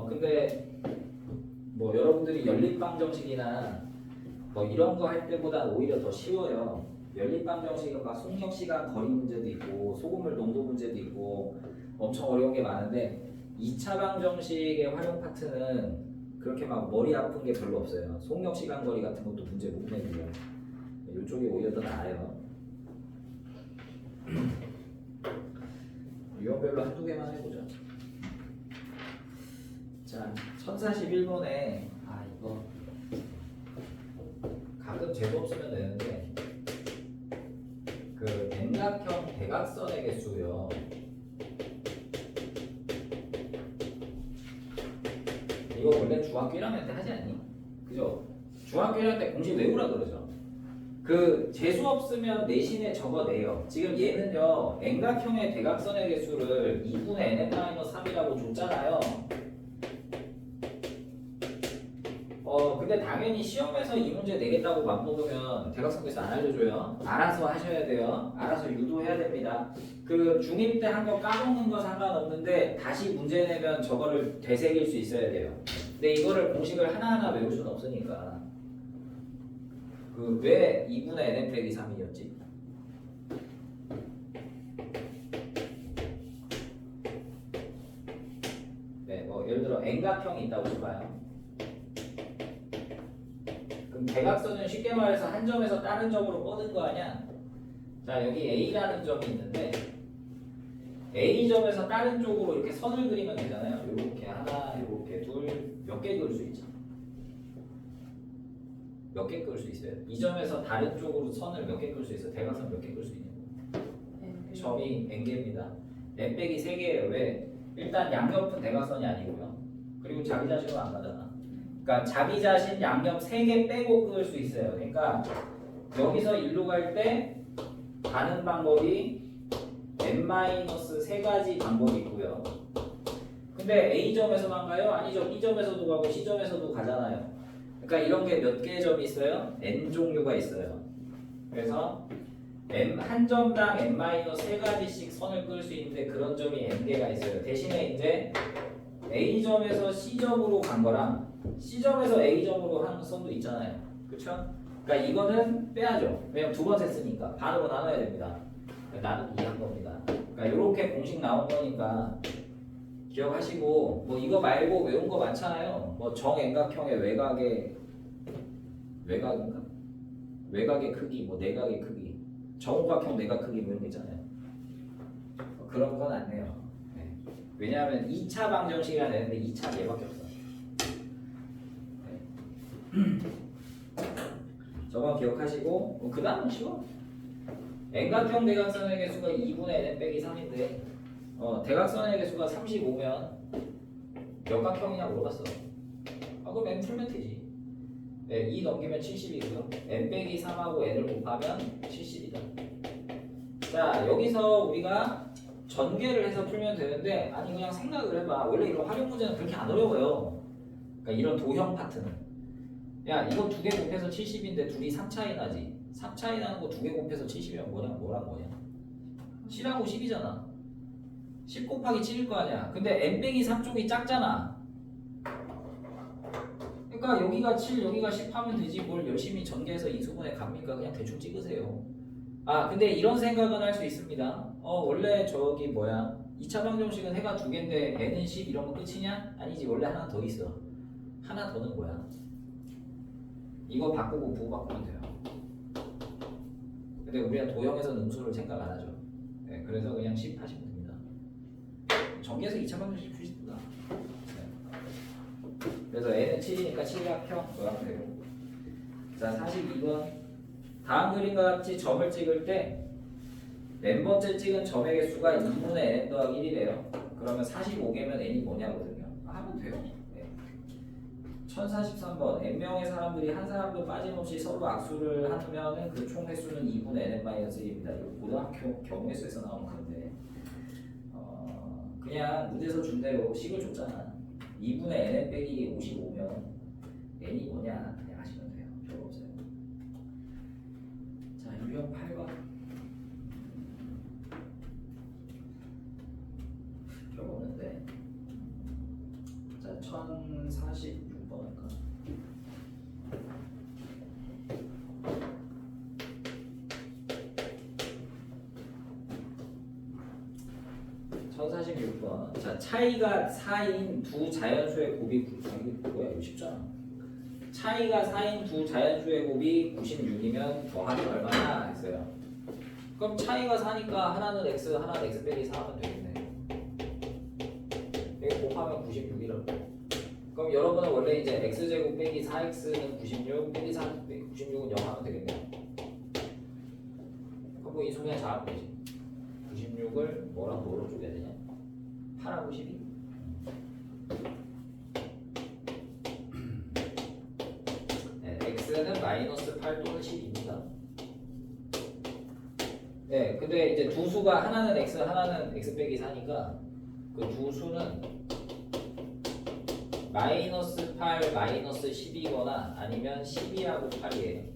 근데 여러분들이 연립방정식이나 이런 거 할 때보다 오히려 더 쉬워요. 연립방정식은 막 속력시간 거리 문제도 있고 소금물 농도 문제도 있고 엄청 어려운 게 많은데 2차 방정식의 활용 파트는 그렇게 막 머리 아픈 게 별로 없어요. 속력시간 거리 같은 것도 문제 못 내고요. 이쪽이 오히려 더 나아요. 유형별로 한두 개만 해보죠. 자, 1041번에 이거 가끔 재수 없으면 되는데 그 N각형 대각선의 개수요. 이거 원래 중학교 1학년 때 하지 않니? 그죠? 중학교 1학년 때 공식 외우라 그러죠. 그 재수 없으면 내신에 적어내요. 지금 얘는요 N각형의 대각선의 개수를 2분의 nn-3이라고 줬잖아요. 근데 당연히 시험에서 이 문제 내겠다고 맘먹으면 대각선 개수 안 알려줘요. 알아서 하셔야 돼요. 알아서 유도해야 됩니다. 그 중1 때 한 거 까먹는 거 상관없는데 다시 문제 내면 저거를 되새길 수 있어야 돼요. 근데 이거를 공식을 하나하나 외울 수는 없으니까. 왜 2분의 nn 빼기 3이었지? 네, 예를 들어 N각형이 있다고 쳐봐요. 그럼 대각선은 쉽게 말해서 한 점에서 다른 점으로 뻗은 거 아니야? 자, 여기 A라는 점이 있는데 A점에서 다른 쪽으로 이렇게 선을 그리면 되잖아요. 이렇게 하나, 이렇게 둘, 몇 개 그을 수 있죠? 몇 개 그을 수 있어요? 이 점에서 다른 쪽으로 선을 몇 개 그을 수 있어요? 대각선 몇 개 그을 수 있냐고? 점이 n개입니다. n 빼기 3개예요. 왜? 일단 양옆은 대각선이 아니고요. 그리고 자기 자신으로 안 가잖아. 그러니까 자기 자신 양옆 3개 빼고 그을 수 있어요. 그러니까 여기서 일로 갈 때 가는 방법이 n-3가지 방법이 있고요. 근데 A점에서만 가요? 아니죠. B점에서도 가고 C점에서도 가잖아요. 그러니까 이런 게 몇 개의 점이 있어요? n 종류가 있어요. 그래서 한 점당 n-3가지씩 선을 그을 수 있는데 그런 점이 n개가 있어요. 대신에 이제 A점에서 C점으로 간 거랑 C점에서 A점으로 하는 선도 있잖아요. 그렇죠? 그러니까 이거는 빼야죠. 왜냐면 두 번 셌으니까 반으로 나눠야 됩니다. 나는 이해한 겁니다. 그러니까 이렇게 공식 나온 거니까 기억하시고 이거 말고 외운 거 많잖아요. 정N각형의 외곽인가? 외곽의 크기, 내각의 크기, 정오각형 내각 크기 이런 거 있잖아요. 그런 건 안 내요. 네. 왜냐하면 2차 방정식이라 내는데 2차 얘밖에 없어. 네. 저건 기억하시고 그 다음은 쉬워. N각형 대각선의 개수가 2분의 n 빼기 3인데 대각선의 개수가 35면 몇 각형이냐 물어봤어. 그럼 n 풀면 되지. 네, 2 넘기면 70이고요. n 빼기 3하고 n을 곱하면 70이다. 자, 여기서 우리가 전개를 해서 풀면 되는데 아니 그냥 생각을 해봐. 원래 이런 활용 문제는 그렇게 안 어려워요. 그러니까 이런 도형 파트는 야 이거 두 개 곱해서 70인데 둘이 3 차이 나지. 3 차이 나는 거 두 개 곱해서 70이면 뭐랑 뭐냐? 7하고 10이잖아. 10 곱하기 7일 거 아니야. 근데 n 빼기 3 쪽이 작잖아. 그러니까 여기가 7, 여기가 10 하면 되지. 뭘 열심히 전개해서 인수분해 갑니까? 그냥 대충 찍으세요. 근데 이런 생각은 할 수 있습니다. 원래 저기 뭐야 2차 방정식은 해가 두 개인데 n은 10 이런 거 끝이냐? 아니지. 원래 하나 더 있어. 하나 더는 뭐야? 이거 바꾸고 부호 바꾸면 돼요. 근데 우리가 도형에서는 음수를 생각 안 하죠. 네, 그래서 그냥 10 하시면 됩니다. 전개해서 2차 방정식 푸시든가. 네. 그래서 n은 7이니까 7각형 그거하면 되고. 자 42번 다음 그림과 같이 점을 찍을 때 n번째 찍은 점의 개수가 2분의 n 더하기 1이래요. 그러면 45개면 n이 뭐냐거든요. 하면 돼요. 네. 1043번 n명의 사람들이 한 사람도 빠짐없이 서로 악수를 하면 그 총 횟수는 2분의 n-1입니다. 이거 고등학교 경우 횟수에서 나오는 건데 그냥 문제에서 준 대로 식을 줬잖아. 2분의 n 빼기 55면 n이 뭐냐 그냥 하시면 돼요. 별거 없어요. 자 유형 8번 별거 없는데 자 1046번 할까? 자 차이가 4인 두 자연수의 곱이 이게 뭐야 이거 쉽잖아. 차이가 4인 두 자연수의 곱이 96이면 더하기 얼마나 했어요. 그럼 차이가 4니까 하나는 x 하나는 x 빼기 4 하면 되겠네. 이거 곱하면 96이라고. 그럼 여러분은 원래 이제 x제곱 빼기 4x는 96 빼기 4 96은 0 하면 되겠네요. 그럼 뭐 이 소리가 잘하면 되지. 96을 뭐랑 뭐로 쪼개야 되냐? 8하고 12. 네, x는 마이너스 8 또는 10입니다. 네, 근데 이제 두 수가 하나는 x, 하나는 x 빼기 4니까 그 두 수는 마이너스 8, 마이너스 10이거나 아니면 12하고 8이에요.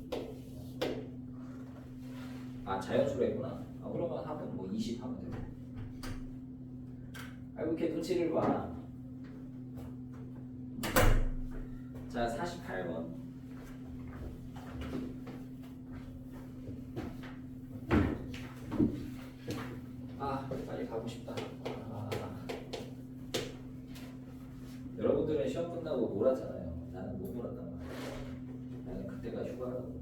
자연수로 했구나. 그러면 합은 뭐 20 하면 되고. 이렇게 눈치를 봐. 자, 48번. 빨리 가고 싶다. 여러분들은 시험 끝나고 놀았잖아요. 나는 못 놀았단 말이야. 나는 그때가 휴가라고.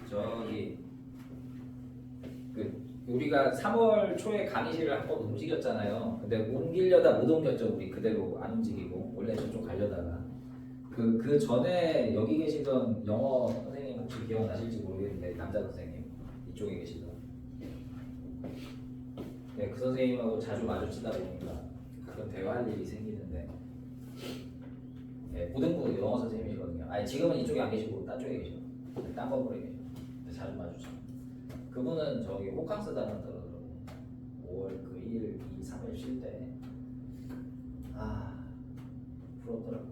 저기 우리가 3월 초에 강의실을 한번 움직였잖아요. 근데 옮기려다 못 옮겼죠. 우리 그대로 안 움직이고 원래 저쪽 가려다가 그 전에 여기 계시던 영어 선생님 혹시 기억나실지 모르겠는데 남자 선생님 이쪽에 계시던 네, 그 선생님하고 자주 마주치다 보니까 가끔 대화할 일이 생기는데 네, 고등부 영어 선생님이시거든요. 지금은 이쪽에 안 계시고 딴 쪽에 계셔. 딴 건물에 계셔. 자주 마주쳐. 그분은 저기 호캉스 다녔더라고요. 5월 그 1일, 2, 3일 쉴 때. 부럽더라고.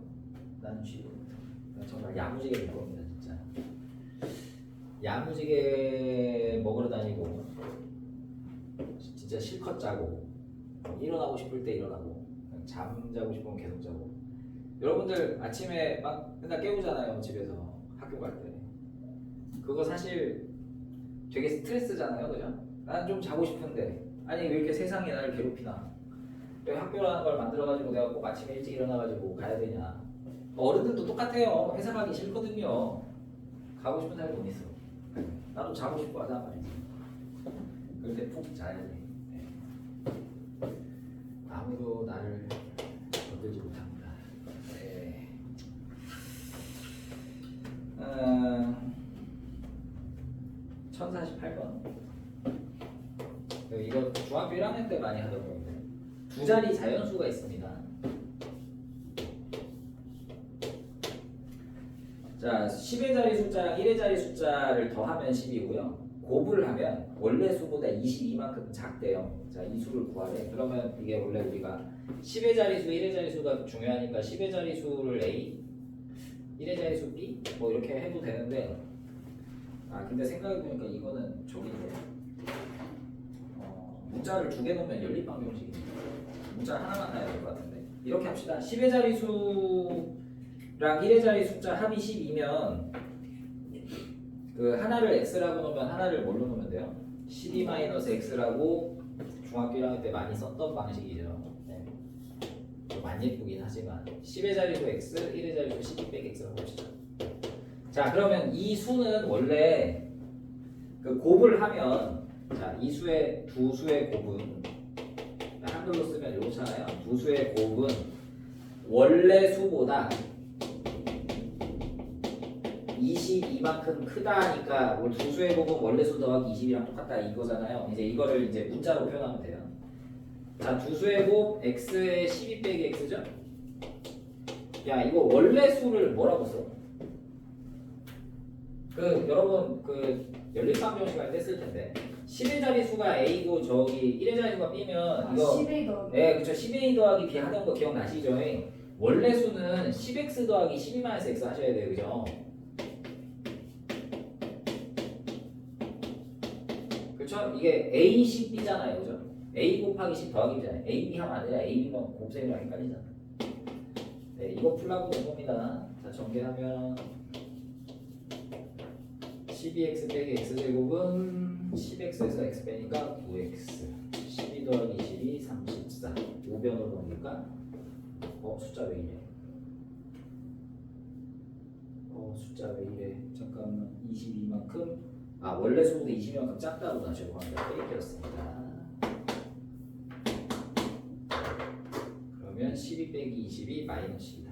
나는 쉬고. 정말 야무지게 먹을 겁니다, 진짜. 야무지게 먹으러 다니고, 진짜 실컷 자고, 일어나고 싶을 때 일어나고, 잠 자고 싶으면 계속 자고. 여러분들 아침에 막 맨날 깨우잖아요, 집에서 학교 갈 때. 그거 사실 되게 스트레스잖아요, 그죠? 나는 좀 자고 싶은데 아니 왜 이렇게 세상이 나를 괴롭히나? 왜 학교라는 걸 만들어가지고 내가 꼭 아침에 일찍 일어나가지고 가야 되냐? 어른들도 똑같아요. 회사 가기 싫거든요. 가고 싶은 사람이 어디 있어? 나도 자고 싶고 하단 말이지. 그럴 때 푹 자야 돼. 아무도 나를 건들지 못합니다. 네. 1048번. 이거 중학교 1학년 때 많이 하던 건데. 두 자리 자연수가 있습니다. 자, 10의 자리 숫자랑 1의 자리 숫자를 더하면 10이고요. 곱을 하면 원래 수보다 22만큼 작대요. 자, 이 수를 구하래. 그러면 이게 원래 우리가 10의 자리수, 1의 자리수가 중요하니까 10의 자리수를 A, 1의 자리수 B 뭐 이렇게 해도 되는데 근데 생각해보니까 이거는 저긴데 문자를 두 개 넣으면 연립방정식입니다. 문자 하나만 놔야 될 것 같은데 이렇게 합시다. 10의 자리수랑 1의 자리 숫자 합이 10이면 그 하나를 x라고 놓으면 하나를 뭘로 놓으면 돼요? 12-x라고 중학교 1학년 때 많이 썼던 방식이죠. 네. 좀 안 예쁘긴 하지만 10의 자리수 x, 1의 자리수 12 빼기 x라고 봅시다. 자, 그러면 이 수는 원래 그 곱을 하면 자, 이 수의 두 수의 곱은 한글로 쓰면 이렇잖아요. 두 수의 곱은 원래 수보다 22만큼 크다 하니까 두 수의 곱은 원래 수 더하기 20이랑 똑같다 이거잖아요. 이제 이거를 이제 문자로 표현하면 돼요. 자, 두 수의 곱 x의 12 빼기 x죠? 야, 이거 원래 수를 뭐라고 써? 여러분 연립방정식 할 때 쓸 텐데 10의 자리 수가 a고 저기 1의 자리 수가 b면 이거 10A 더하기 네, 그쵸. 10a 더하기 b 하던 거 기억나시죠? 원래 수는 10x 더하기 12-x 하셔야 돼요, 그죠? 그쵸? 이게 a 10b잖아요, 그죠? a 곱하기 10 더하기 b잖아요. ab 하면 안 되냐? ab면 곱셈이랑 헷갈리잖아. 네, 이거 풀라고 된 겁니다. 자, 전개하면 12x 빼기 x제곱은 10x에서 x 빼니까 9x 12 더하기 22 34 5변으로 넘길까? 숫자 왜 이래? 숫자 왜 이래? 잠깐만 22만큼 원래 수보다 22만큼 작다고 나 죄송합니다. 빼기였습니다. 그러면 12 빼기 22 마이너스이다.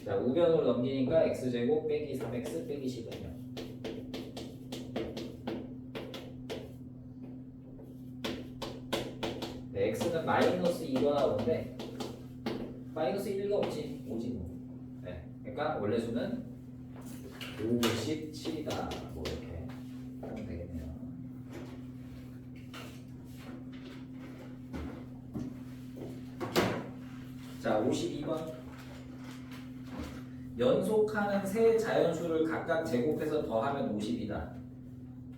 자, 우변으로 넘기니까 x제곱 빼기 3x 빼기 10은요. 네, x는 마이너스 2가 오는데 마이너스 1가 없지. 오지 뭐. 네, 그러니까 원래 수는 57이다. 뭐 이렇게 하면 되겠네요. 자, 52번. 연속하는 세 자연수를 각각 제곱해서 더하면 50이다.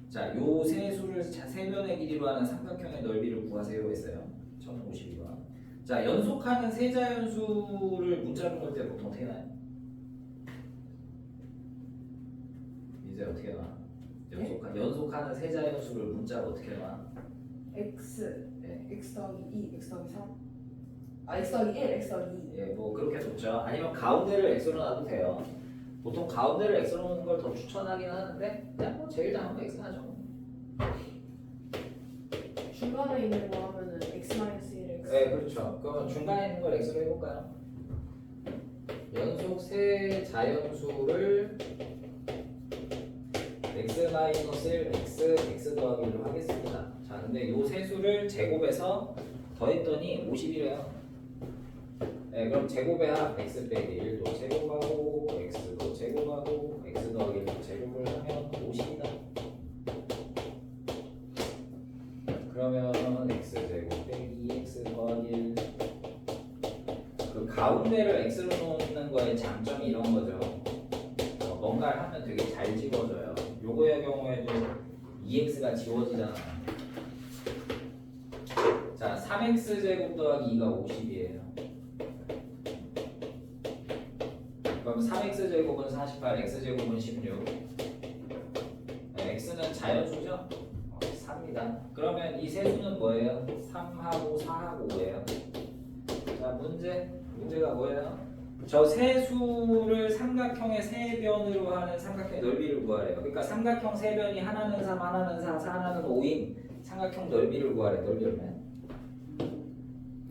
자, 요 세 수를 세변의 길이로 하는 삼각형의 넓이를 구하세요 했어요. 1052번. 자, 연속하는 세 자연수를 문자로 넣을 때 보통 어떻게 나요? 이제 어떻게 나와? 연속하는 세 자연수를 문자로 어떻게 나와? x 네. x 더하기 2 x 더하기 3 x 더하기 1 x 더하기 2 예, 뭐 그렇게 좋죠. 아니면 가운데를 x로 놔도 돼요. 보통 가운데를 x로 놓는 걸 더 추천하긴 하는데 그냥 뭐 제일 나은 거 x 하죠. 중간에 있는 거 하면은 x-1 x 네, 그렇죠. 그러면 중간에 있는 걸 x로 해볼까요? 연속 세 자연수를 x-1 x 더하기 1로 하겠습니다. 자, 근데 요 세 수를 제곱해서 더했더니 50이래요. 네, 그럼 제곱의 합 x 빼기 1도 제곱하고 x도 제곱하고 x 더하기 1도 제곱을 하면 50이다. 그러면 x제곱 빼기 2x 더하기 1 그 가운데를 x로 놓는 거의 장점이 이런 거죠. 뭔가를 하면 되게 잘 지워져요. 요거의 경우에도 2x가 지워지잖아. 자, 3x제곱 더하기 2가 50이에요. 그럼 3x제곱은 48, x제곱은 16. 네, x는 자연수죠? 3입니다. 그러면 이 세 수는 뭐예요? 3하고 4하고 5예요. 자, 문제가 뭐예요? 저 세 수를 삼각형의 세 변으로 하는 삼각형의 넓이를 구하래요. 그러니까 삼각형 세 변이 하나는 3, 하나는 4, 하나는 5인 삼각형 넓이를 구하래. 넓이 얼마야?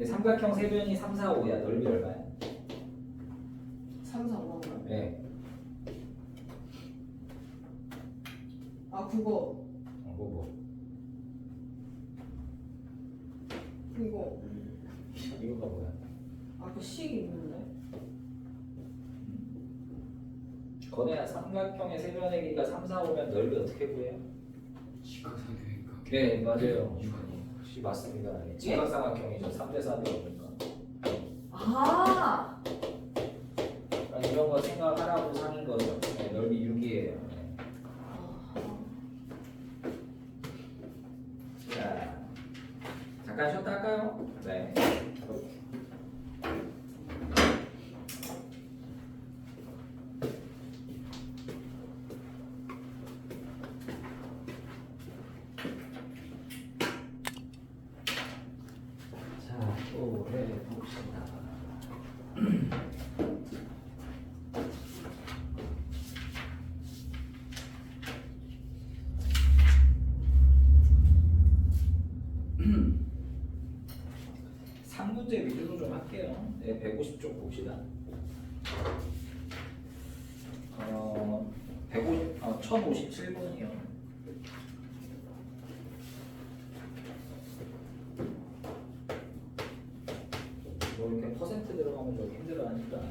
삼각형 세 변이 3, 4, 5야. 넓이 얼마야? 3, 4, 5인가요? 네. 아 그거 뭐 이거 이거가 뭐야? 아그 식이 있는데 거대한 삼각형의 세변의 길이가 3, 4, 5면 넓이 어떻게 구해요? 직각삼각형이니까. 네 맞아요. 유관이. 맞습니다. 직각삼각형이죠. 3대 4대니까. 아 이런 거 생각하라고 사는 거죠. 네, 넓이 6이에요. 자, 잠깐 쉬었다 할까요? 네. 자, 또 해봅시다. 상문제 위주로 좀 할게요. 네, 150쪽 봅시다. 1057번이요. 뭐 이렇게 퍼센트 들어가면 좀 힘들어하니까.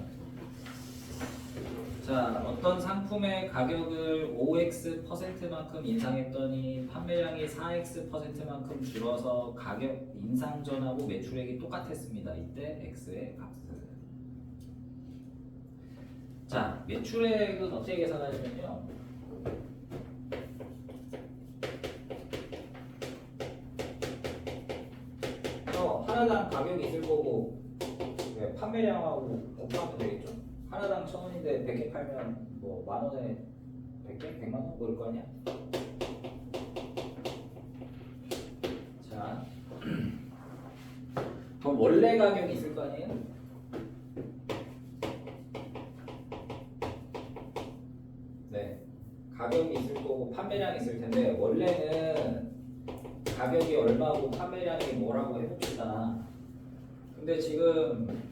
자, 어떤 상품의 가격을 5x%만큼 인상했더니 판매량이 4x%만큼 줄어서 가격 인상 전하고 매출액이 똑같았습니다. 이때 x의 값은. 자, 매출액은 어떻게 계산하냐면요. 하나당 가격이 있을 거고 판매량하고 곱하면 되겠죠. 하나당 1,000원인데 100개 팔면 뭐 만원에 100개? 100만원? 그럴 거 아니야? 자, 그럼 원래 가격이 있을 거 아니에요? 네, 가격이 있을 거고 판매량이 있을 텐데 원래는 가격이 얼마고 판매량이 뭐라고 해봅시다. 근데 지금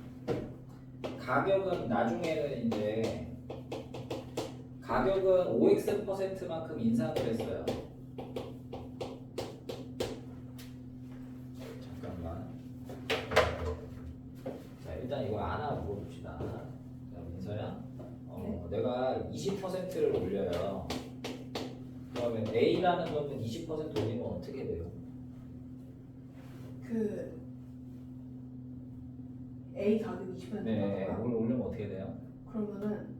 가격은 나중에는 이제 가격은 5x%만큼 인상을 했어요. 잠깐만. 자, 일단 이거 하나 물어봅시다. 자, 민서야. 내가 20%를 올려요. 그러면 A라는 거는 20% 올리면 어떻게 돼요? 그 A 가격 20% 네, 나가고요. 올리면 어떻게 돼요? 그러면은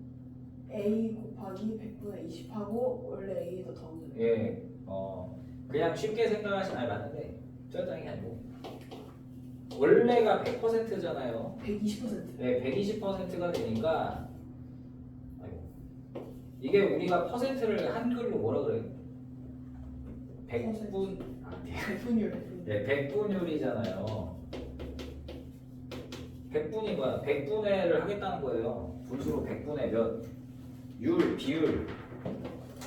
A 곱하기 100분의 20하고 원래 A에다 더하면 돼요. 예, 그냥 쉽게 생각하시면 맞는데 쩌장이 아니고 원래가 100%잖아요. 120%. 네, 120%가 되니까 아이고, 이게 우리가 퍼센트를 한글로 뭐라 그래요? 100분 백분율. 네, 100분율이잖아요. 100분이 뭐야? 100분의를 하겠다는 거예요. 분수로 100분의 몇? 비율.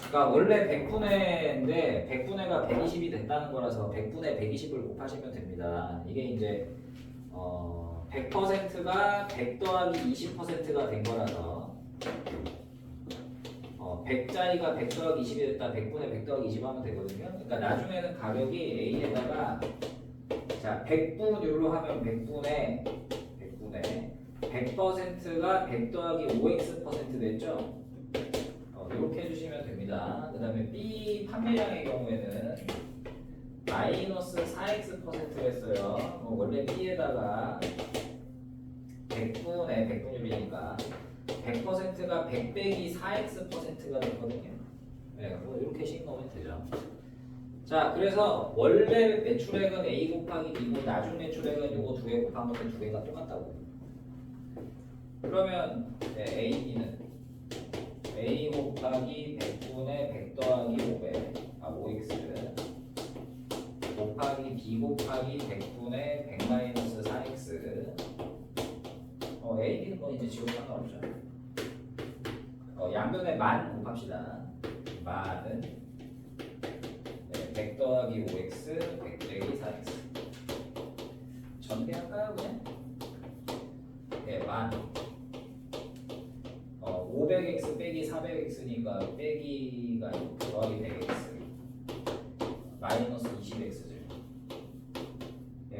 그러니까 원래 100분의인데 100분의가 120이 됐다는 거라서 100분의 120을 곱하시면 됩니다. 이게 이제 100%가 100 더하기 20%가 된 거라서 100짜리가 100 더하기 20이 됐다 100분의 100 더하기 20 하면 되거든요. 그러니까 나중에는 가격이 A에다가 자 100분율로 하면 100분의 100%가 100 더하기 5x% 됐죠? 이렇게 해주시면 됩니다. 그 다음에 B 판매량의 경우에는 마이너스 4x%를 했어요. 원래 B에다가 100분의 100분율이니까 100%가 100 빼기 4x%가 됐거든요. 네, 뭐 이렇게 식 넣으면 되죠. 자, 그래서 원래 매출액은 A 곱하기 B고 나중 매출액은 요거 두 개 곱한 건데 두 개가 똑같다고. 그러면 A, B는 A 곱하기 100분의 100 더하기 5x 곱하기 B 곱하기 100분의 100 마이너스 4x A, B는 건 이제 지금 상관없죠. 양변에 만 곱합시다. 만은 100 더하기 5x 100 빼기 4x 전개할까요 그냥? 네, 만 500x 빼기 400x니까 빼기가 아니고 더하기 100x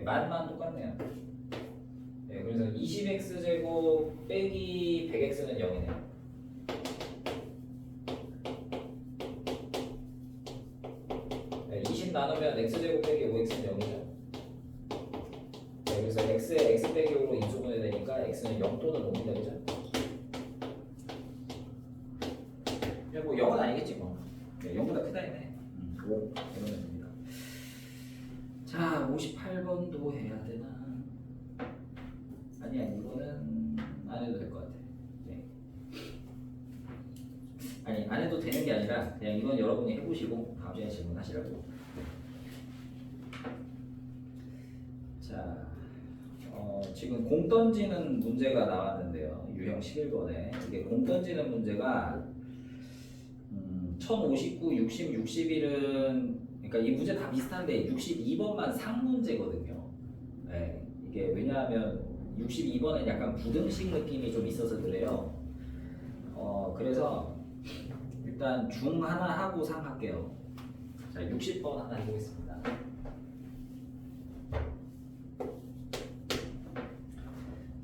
만만 똑같네요. 네, 그래서 20x제곱 빼기 100x는 0이네요. 네, 20 나누면 x제곱 빼기 5x는 0이죠. 네, 그래서 x에 x 빼기 5로 인수분해 되니까 x는 0 또는 5입니다. 그죠? 뭐 0은 아니겠지 뭐. 네, 0보다 크다 했네. 5 이러면 됩니다. 자, 58번도 해야 되나? 아니야, 이거는 안 해도 될 것 같아. 네. 아니, 안 해도 되는 게 아니라 그냥 이건 여러분이 해보시고 다음 시간에 질문하시라고. 자, 지금 공 던지는 문제가 나왔는데요. 유형 11번에 이게 공 던지는 문제가 1059, 60, 61은 그러니까 이 문제 다 비슷한데 62번만 상문제거든요. 네, 이게 왜냐하면 62번은 약간 부등식 느낌이 좀 있어서 그래요. 그래서 일단 중 하나 하고 상 할게요. 자, 60번 하나 해보겠습니다.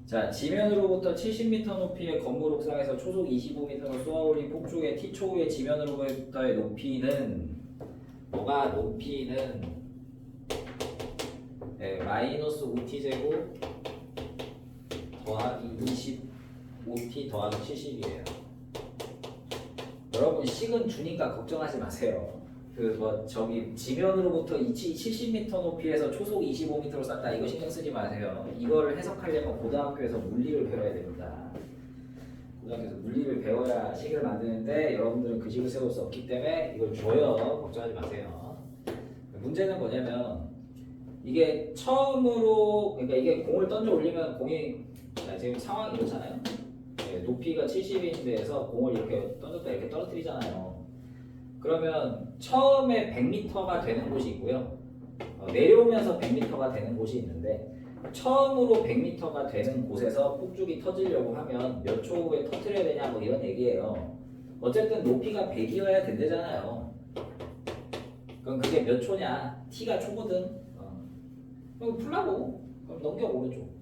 자, 지면으로부터 70m 높이의 건물 옥상에서 초속 25m로 쏘아올린 폭죽의 T초후의 지면으로부터의 높이는 뭐가 높이는 네, 마이너스 5t제곱 더하기 25t 더하기 70이에요. 여러분 식은 주니까 걱정하지 마세요. 그 뭐 저기 지면으로부터 70m 높이에서 초속 25m로 쐈다 이거 신경 쓰지 마세요. 이걸 해석하려면 고등학교에서 물리를 배워야 됩니다. 고등학교에서 물리를 배워야 식을 만드는데 여러분들은 그 식을 세울 수 없기 때문에 이걸 줘요. 걱정하지 마세요. 문제는 뭐냐면 이게 처음으로 그러니까 이게 공을 던져 올리면 공이 지금 상황이 이렇잖아요. 네, 높이가 70인 데에서 공을 이렇게 던졌다 이렇게 떨어뜨리잖아요. 그러면 처음에 100m가 되는 곳이 있고요. 내려오면서 100m가 되는 곳이 있는데 처음으로 100m가 되는 곳에서 폭죽이 터지려고 하면 몇 초 후에 터뜨려야 되냐 뭐 이런 얘기예요. 어쨌든 높이가 100이어야 된대잖아요. 그럼 그게 몇 초냐? t가 초거든. 그럼 풀라고. 그럼 넘겨 오른쪽.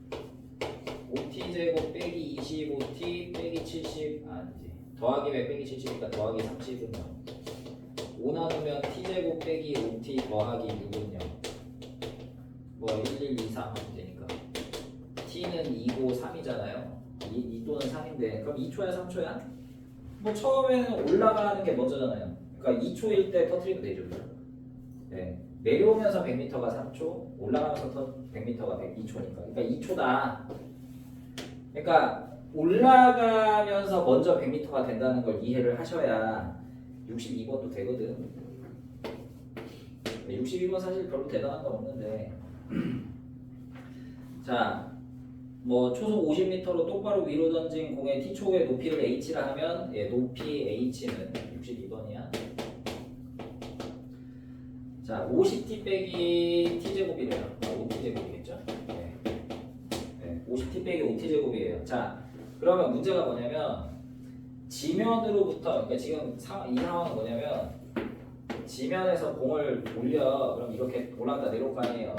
5t제곱 빼기 25t 빼기 70 아니지. 더하기 100 빼기 70이니까 더하기 30은 0. 5 나누면 t제곱 빼기 5t 더하기 6은 0. 뭐 1, 2, 3 하면 되니까 t는 2고 3이잖아요. 2 또는 3인데 그럼 2초야 3초야? 뭐 처음에는 올라가는 게 먼저잖아요. 그러니까 2초일 때 터트리면 되죠. 네. 내려오면서 100m가 3초, 올라가면서 100m가 2초니까. 그러니까 2초다. 그러니까 올라가면서 먼저 100m가 된다는 걸 이해를 하셔야 62번도 되거든. 62번 사실 별로 대단한 건 없는데 자, 뭐 초속 50m로 똑바로 위로 던진 공의 t초의 높이를 h라 하면 높이 h는 62번이야. 자, 50t 빼기 t제곱이래요. 5t제곱이겠죠? 네. 50t 빼기 5t제곱이에요. 자, 그러면 문제가 뭐냐면 지면으로부터 그러니까 지금 이 상황은 뭐냐면 지면에서 공을 올려 그럼 이렇게 올라갔다 내려올 거 아니에요.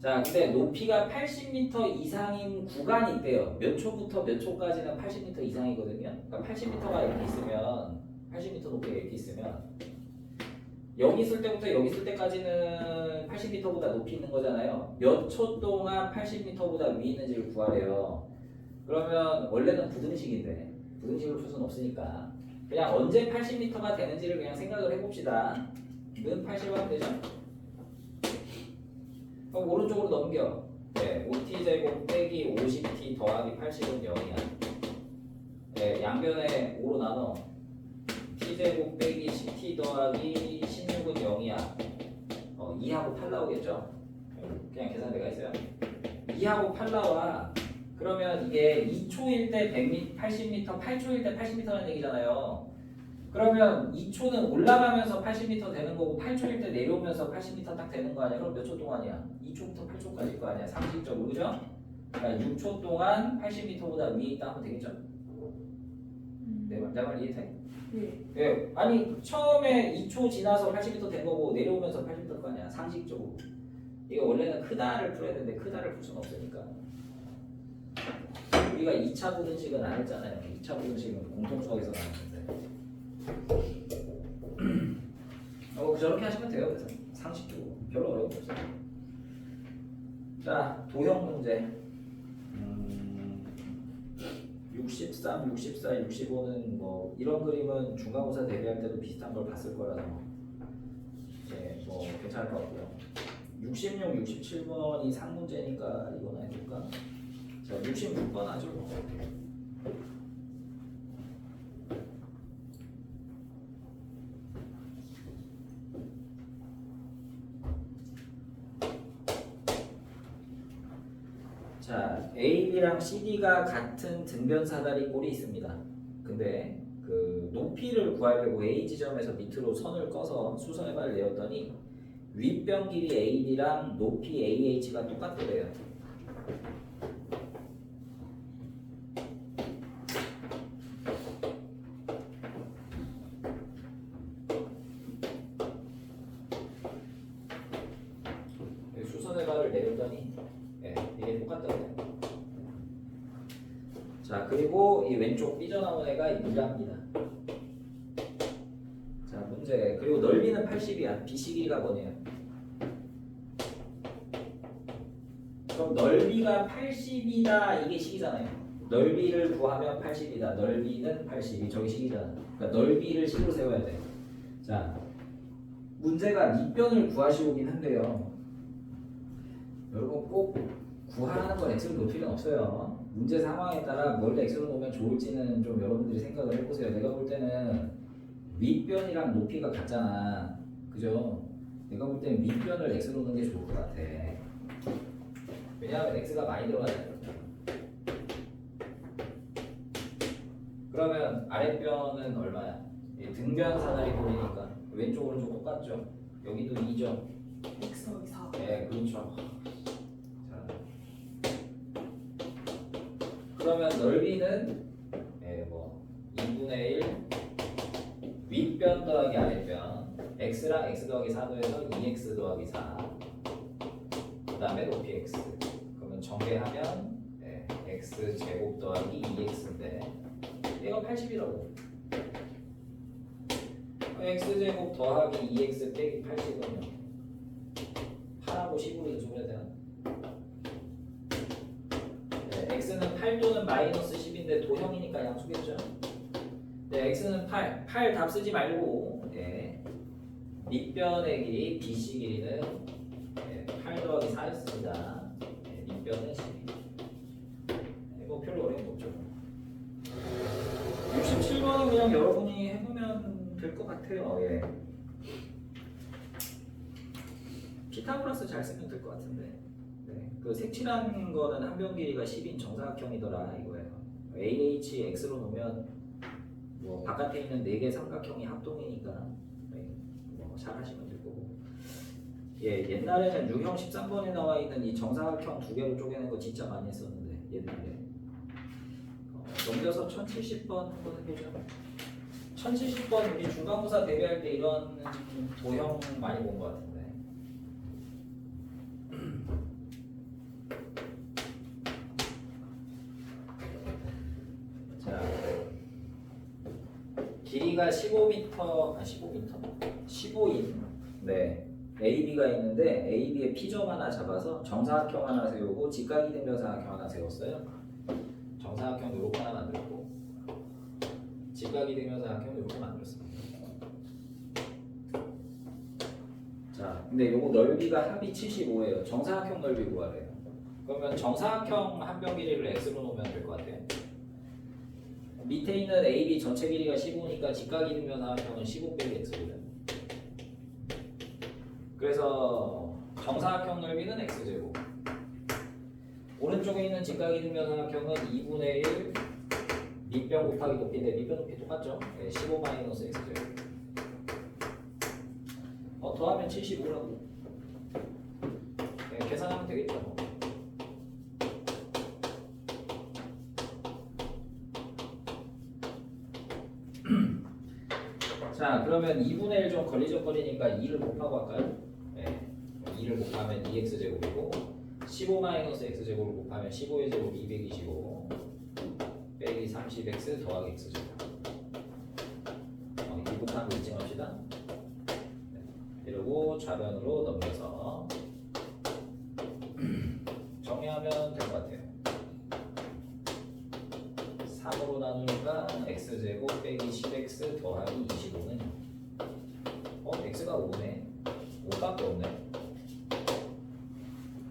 자, 근데 높이가 80m 이상인 구간이 있대요. 몇 초부터 몇 초까지는 80m 이상이거든요. 그러니까 80m가 이렇게 있으면 80m 높이가 이렇게 있으면 여기 있을 때부터 여기 있을 때까지는 80m보다 높이 있는 거잖아요. 몇 초 동안 80m보다 위에 있는지를 구하래요. 그러면 원래는 부등식인데 부등식을 풀 수는 없으니까 그냥 언제 80m가 되는지를 그냥 생각을 해봅시다. 는 80 하면 되죠? 그럼 오른쪽으로 넘겨. 네, 5t제곱 빼기 50t 더하기 80은 0이야. 네, 양변에 5로 나눠. t제곱 빼기 10t 더하기 16은 0이야. 2하고 8 나오겠죠? 그냥 계산 내가 했어요. 2하고 8 나와. 그러면 이게 2초일 때 80m, 8초일 때 80m라는 얘기잖아요. 그러면 2초는 올라가면서 80m 되는 거고 8초일 때 내려오면서 80m 딱 되는 거 아니야? 그럼 몇 초 동안이야? 2초부터 8초까지일 거 아니야? 상식적으로, 그죠? 그러니까 6초 동안 80m보다 위에 있다 하면 되겠죠? 내 말 이해돼? 네. 예, 아니 처음에 2초 지나서 80m 된 거고 내려오면서 80m일 거 아니야? 상식적으로. 이게 원래는 크다를 풀어야 되는데 크다를 풀 수는 없으니까 우리가 2차 부등식은 안 했잖아요. 2차 부등식은 공통수학에서 나왔는데 저렇게 하시면 돼요. 그래서 상식적으로 별로 어려운 거 없어요. 자, 도형 문제 63, 64, 65는 뭐 이런 그림은 중간고사 대비할 때도 비슷한 걸 봤을 거라서 이제 뭐 괜찮을 것 같고요. 66, 67번이 상문제니까 이거나 해볼까? 자, 66번 하죠. 자, AB랑 CD가 같은 등변 사다리 꼴이 있습니다. 근데 그 높이를 구하려고 A 지점에서 밑으로 선을 꺼서 수선해발을 내었더니 윗변 길이 AB랑 높이 AH가 똑같더래요. 수선해발을 내렸더니 이게 똑같더래요. 자, 그리고 이 왼쪽 삐져나온 애가 이랍니다. 자, 문제. 그리고 넓이는 80이야. BC 길이가 뭐네요? 그럼 넓이가 80이다. 이게 식이잖아요. 넓이를 구하면 80이다. 넓이는 80이 저기 식이잖아. 그러니까 넓이를 식으로 세워야 돼. 자, 문제가 밑변을 구하시오긴 한데요. 여러분 꼭 구하라는 건 x로 놓을 필요는 없어요. 문제 상황에 따라 뭘 x로 놓으면 좋을지는 좀 여러분들이 생각을 해보세요. 내가 볼 때는 윗변이랑 높이가 같잖아. 그죠? 내가 볼 때는 윗변을 x로 놓는 게 좋을 것 같아. 왜냐하면 x가 많이 들어가잖아요. 그러면 아랫변은 얼마야? 등변 사다리 꼴이니까 왼쪽 오른쪽 똑같죠? 여기도 2죠? x 더하기 4. 네, 그렇죠. 자, 그러면 넓이는 뭐 2분의 1 윗변 더하기 아랫변 x랑 x 더하기 4 더해서 2x 더하기 4 그 다음에 높이 x 그러면 정배하면 x 제곱 더하기 2x인데 얘가 80이라고 x 제곱 더하기 2x 빼기 80은요 8하고 10으로 인수분해 되나? x는 8 또는 마이너스 10인데 도형이니까 양수겠죠? 네, x는 8. 8 답 쓰지 말고 밑변의 길이 BC 길이는 8 더하기 4였습니다. 밑변은 10. 뭐 별로 어려운 거 없죠. 67번은 그냥 여러분이 해보면 될 것 같아요. 피타고라스 잘 쓰면 될 것 같은데. 그 색칠한 거는 한 변 길이가 10인 정사각형이더라 이거예요. AH X로 놓으면 뭐 바깥에 있는 4개 삼각형이 합동이니까 뭐 잘 하시면 될 거고. 옛날에는 유형 13번에 나와 있는 이 정사각형 2개로 쪼개는 거 진짜 많이 했었는데 옛날에. 넘겨서 1070번 한번 해보죠. 1070번 우리 중간고사 대비할 때 이런 도형 많이 본 것 같은데. 자, 길이가 15인 네, AB가 있는데 AB의 P점 하나 잡아서 정사각형 하나 세우고 직각이 된 사각형 하나 세웠어요. 정사각형 이렇게 하나 만들었고 직각이 되면 사각형 이렇게 만들었습니다. 자, 근데 요거 넓이가 합이 75예요. 정사각형 넓이 구하래요. 그러면 정사각형 한 변 길이를 x로 놓으면 될 것 같아요. 밑에 있는 AB 전체 길이가 15니까 직각이 되면 사각형은 15 빼기 x거든. 그래서 정사각형 넓이는 x제곱. 오른쪽에 있는 직각이 되면 사각형은 2분의 1 밑변 곱하기 높이인데 밑변 높이 똑같죠? 15 마이너스 x제곱. 더하면 75라고. 계산하면 되겠죠. 자, 그러면 2분의 1 좀 걸리적거리니까 2를 곱하고 할까요? 2를 곱하면 2x제곱이고 15 마이너스 x제곱을 곱하면 15의 제곱 225 빼기 30x 더하기 x제곱. 이 곱한 거 잊지 맙시다. 이러고 좌변으로 넘겨서 정리하면 될 것 같아요. 3으로 나누니까 x제곱 빼기 10x 더하기 25는 x가 5네. 5밖에 없네.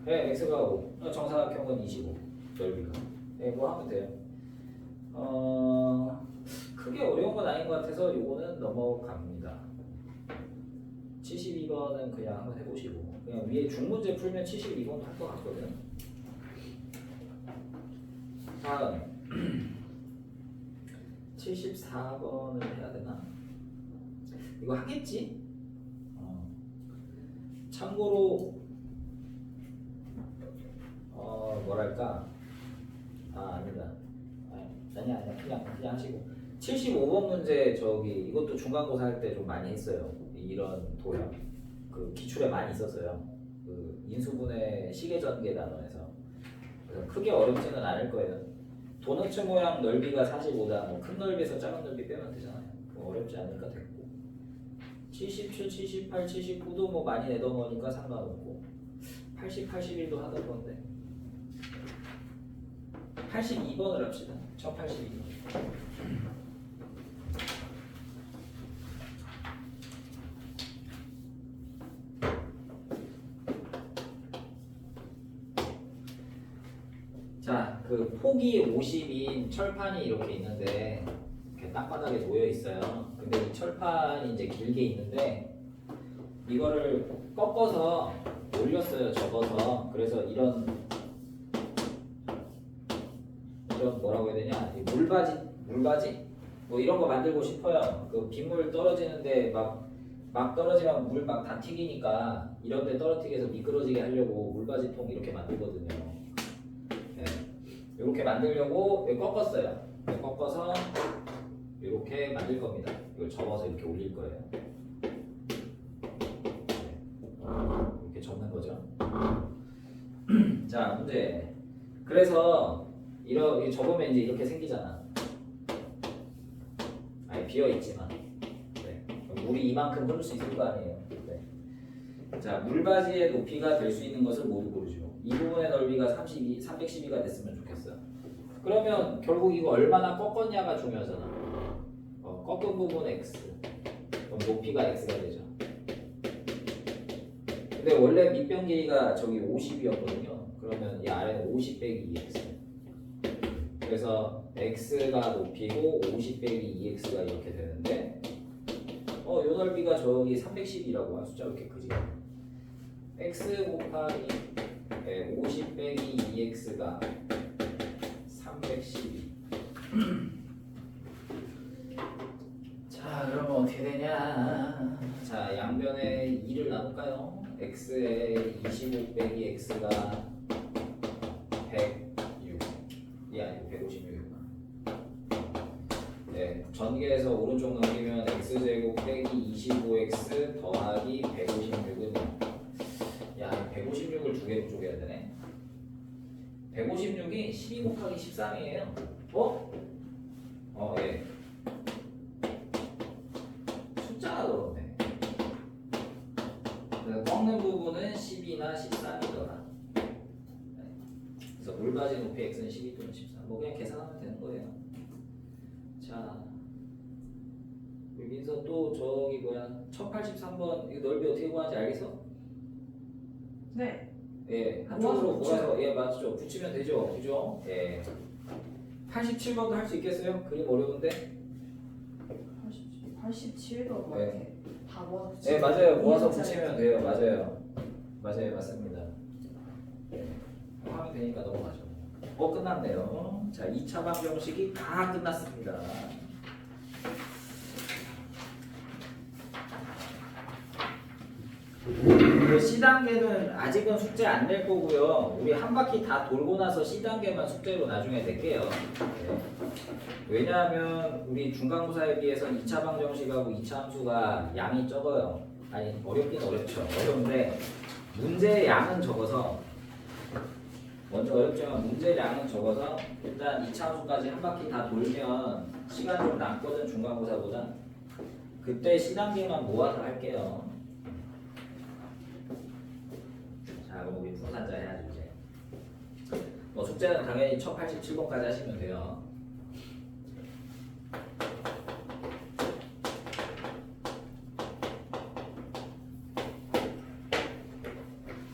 네, x가 5. 정사각형은 25. 넓이가. 네, 뭐 하면 돼요. 크게 어려운 건 아닌 것 같아서 요거는 넘어갑니다. 72번은 그냥 한번 해보시고 그냥 위에 중문제 풀면 72번도 할 것 같거든. 다음 74번을 해야 되나? 이거 하겠지? 참고로 뭐랄까 아니다. 아니야 그냥 하시고 75번 문제 이것도 중간고사 할 때 좀 많이 했어요. 이런 도형 그 기출에 많이 있었어요. 그 인수분해 시계전개 단원에서. 그래서 크게 어렵지는 않을 거예요. 도너츠 모양 넓이가 45다. 뭐 큰 넓이에서 작은 넓이 빼면 되잖아요. 뭐 어렵지 않으니까 됐고 77, 78, 79도 뭐 많이 내던 거니까 상관없고 80, 81도 하던 건데 82번을 합시다. 1082번. 자, 그 폭이 50인 철판이 이렇게 있는데 이렇게 땅바닥에 놓여 있어요. 근데 이 철판이 이제 길게 있는데 이거를 꺾어서 올렸어요. 접어서. 그래서 이런 뭐라고 해야 되냐? 물바지 뭐 이런 거 만들고 싶어요. 그 빗물 떨어지는데 막 떨어지면 물 막 다 튀기니까 이런 데 떨어뜨리게 해서 미끄러지게 하려고 물바지통 이렇게 만들거든요. 네. 이렇게 만들려고 꺾었어요. 꺾어서 이렇게 만들 겁니다. 이걸 접어서 이렇게 올릴 거예요. 이렇게 접는 거죠. 자, 문제. 그래서 이렇게 접으면 이제 이렇게 생기잖아. 아니 비어 있지만. 네. 물이 이만큼 흐를 수 있을 거 아니에요. 네. 자, 물바지의 높이가 될 수 있는 것을 모두 고르죠. 이 부분의 넓이가 312가 됐으면 좋겠어요. 그러면 결국 이거 얼마나 꺾었냐가 중요하잖아. 꺾은 부분 x. 그럼 높이가 x가 되죠. 근데 원래 밑변 길이가 저기 50이었거든요. 그러면 이 아래는 50 빼기 2x. 그래서 x가 높이고 50 빼기 2x가 이렇게 되는데 요 넓이가 저기 310이라고 한 숫자 이렇게 크지. x 곱하기 50 빼기 2x가 312. 자, 그러면 어떻게 되냐? 자, 양변에 2를 나눌까요? x에 25 빼기 x가 106. 이 아니고 156이구나. 네, 전개해서 오른쪽 넘기면 x제곱 빼기 25x 더하기 156은 야, 156을 두 개로 쪼개야 되네. 156이 12 곱하기 13이에요. 예. 숫자가 그렇네. 그래서 꺾는 부분은 12나 13이더라. 그래서 물바지 높이 x는 12 또는 13. 뭐 그냥 계산하면 되는 거예요. 자, 민서 또 저기 1083번 이 넓이 어떻게 구하는지 알겠어? 네. 예, 한쪽으로 몰아서 맞죠. 붙이면 되죠, 그죠? 예. 87번도 할 수 있겠어요? 그림 어려운데? 87도 막 네. 이렇게 다 모아서 네, 맞아요. 모아서 붙이면 돼요. 맞아요, 맞습니다. 하면 되니까 넘어가죠. 끝났네요. 자, 2차 방정식이 다 끝났습니다. C단계는 아직은 숙제 안 낼 거고요. 우리 한 바퀴 다 돌고 나서 C단계만 숙제로 나중에 낼게요. 네. 왜냐하면 우리 중간고사에 비해서 2차 방정식하고 2차 함수가 양이 적어요. 아니 어렵긴 어렵죠. 어려운데 문제량은 적어서 먼저 어렵지만 문제량은 적어서 일단 2차 함수까지 한 바퀴 다 돌면 시간 좀 남거든 중간고사보다. 그때 C단계만 모아서 할게요. 자 그럼 우리 풍산자 해야지 이제. 뭐 숙제는 당연히 첫 87번까지 하시면 돼요.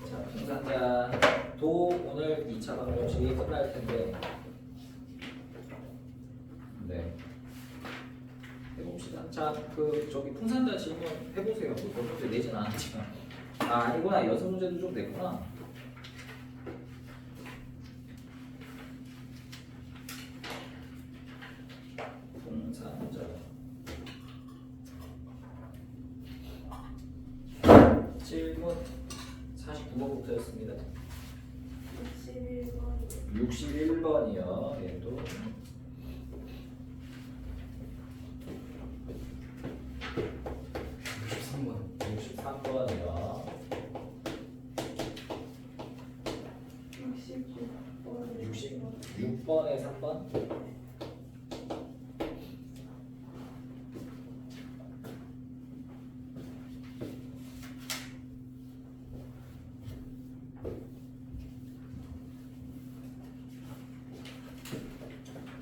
자 풍산자 도 오늘 2차 방정식이 끝날 텐데 네 해봅시다. 자 그 저기 풍산자 질문 해보세요. 뭐 문제 내진 않았지만 아니구나 연습 문제도 좀 냈구나. 풍산자 질문 49번부터였습니다. 11번 61번이요. 얘도 삼 번 63번이요. 66번 66번에 3번.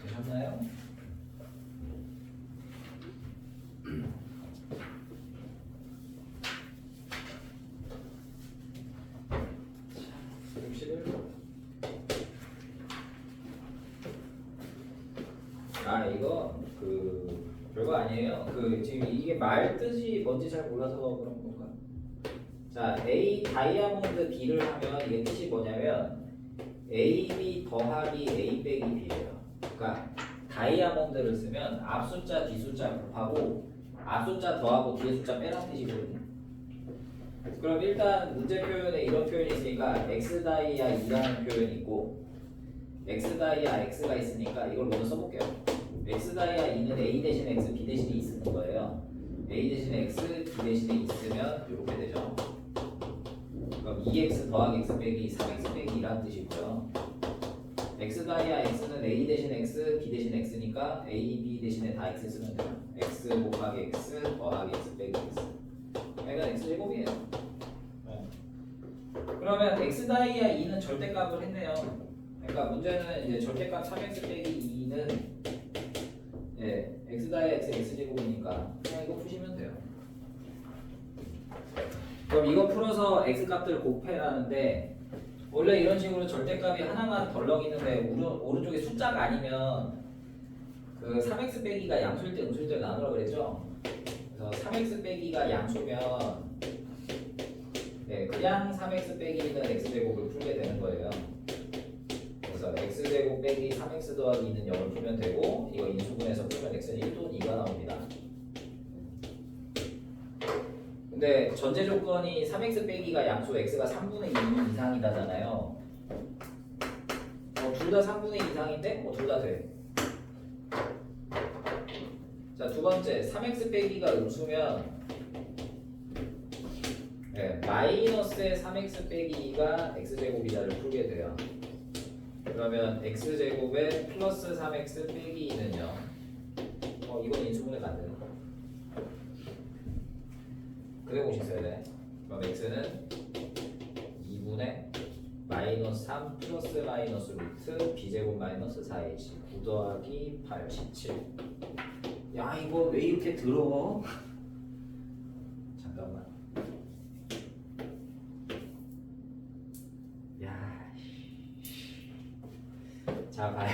되셨나요? 자, 61번. 아 이거 그 별거 아니에요. 그 지금 이게 말 뜻이 뭔지 잘 몰라서 그런 건가? 자 A 다이아몬드 B를 하면 이게 뜻이 뭐냐면 AB 더하기 A 빼기 B예요. 그러니까 다이아몬드를 쓰면 앞 숫자 뒤 숫자 곱하고 앞 숫자 더하고 뒤에 숫자 빼라는 뜻이거든요. 그럼 일단 문제 표현에 이런 표현이 있으니까 x 다이아 2라는 표현이 있고 x 다이아 x가 있으니까 이걸 먼저 써볼게요. x 다이아 2는 a 대신 x, b 대신에 있는 거예요. a 대신에 x, b 대신에 있으면 이렇게 되죠. 그럼 2x 더하기 x 빼기 3x 빼기 2라는 뜻이고요. x 다이아 x는 a 대신 x, b 대신 x니까 a, b 대신에 다 x 쓰면 돼요. x 곱하기 x 더하기 x 빼기 x. 얘가 x 제곱이에요. 네. 그러면 x 다이아 2는 절대값을 했네요. 그러니까 문제는 이제 절대값 3x 빼기 2는 예, x 다이아 x x 제곱이니까 그냥 이거 푸시면 돼요. 그럼 이거 풀어서 x 값들 곱해라는데 원래 이런 식으로 절대값이 하나만 덜렁 있는데 오른쪽에 숫자가 아니면 그 3x 빼기가 양수일 때 음수일 때 나누라 그랬죠? 그래서 3x 빼기가 양수면 네, 그냥 3x 빼기는 x제곱을 풀게 되는 거예요. 그래서 x제곱 빼기 3x 더하기 2는 0을 풀면 되고 이거 인수분해서 풀면 x는 1 또는 2가 나옵니다. 근데 전제 조건이 3x 빼기가 양수 x가 3분의 2 이상이다잖아요. 둘 다 3분의 2 이상인데 둘 다 돼. 자, 두 번째 3x 빼기가 음수면 네, 마이너스의 3x 빼기 2가 x제곱이다를 풀게 돼요. 그러면 x제곱에 플러스 3x 빼기 2는요. 이건 인수분해가 안 되는 거. 그래 공식 써야 돼. 그럼 x는 2분의 마이너스 3 플러스 마이너스 루트 b제곱 마이너스 4ac 9 더하기 8 17. 야 이거 왜 이렇게 더러워? 잠깐만. 야, 자 봐요.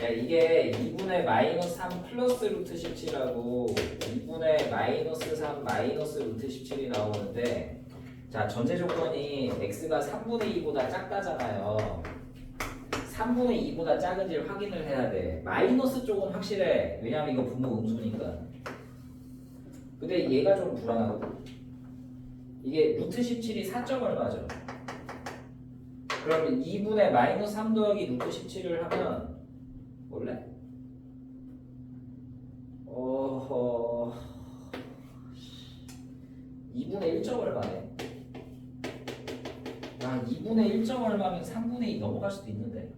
야, 이게 2분의 마이너스 3 플러스 루트 17하고 2분의 마이너스 3 마이너스 루트 17이 나오는데 자 전제 조건이 x가 3분의 2보다 작다잖아요. 3분의 2보다 작은지를 확인을 해야 돼. 마이너스 쪽은 확실해. 왜냐면 이거 분모 음수니까. 근데 얘가 좀 불안하거든. 이게 루트 17이 4점 얼마죠? 그러면 2분의 마이너스 3 더하기 루트 17을 하면 몰래? 어허 2분의 1점 얼마네? 야, 2분의 1점 얼마면 3분의 2 넘어갈 수도 있는데.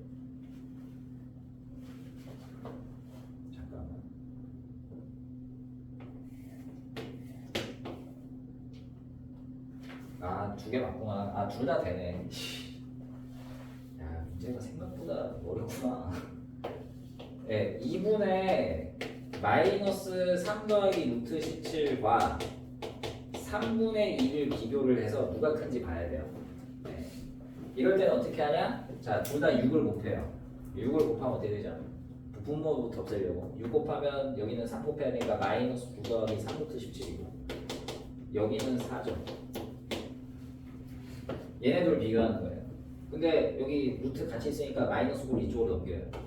잠깐만. 아, 두 개 맞구나. 아, 둘 다 되네. 야, 문제가 생각보다 어렵구나. 네, 2분의 마이너스 3 더하기 루트 17과 3분의 2를 비교를 해서 누가 큰지 봐야 돼요. 네. 이럴 때는 어떻게 하냐? 자, 둘 다 6을 곱해요. 6을 곱하면 어떻게 되죠? 분모부터 없애려고. 6 곱하면 여기는 3 곱해야 되니까 마이너스 9 더하기 3 루트 17이고 여기는 4죠. 얘네들 비교하는 거예요. 근데 여기 루트 같이 있으니까 마이너스 9를 이쪽으로 넘겨요.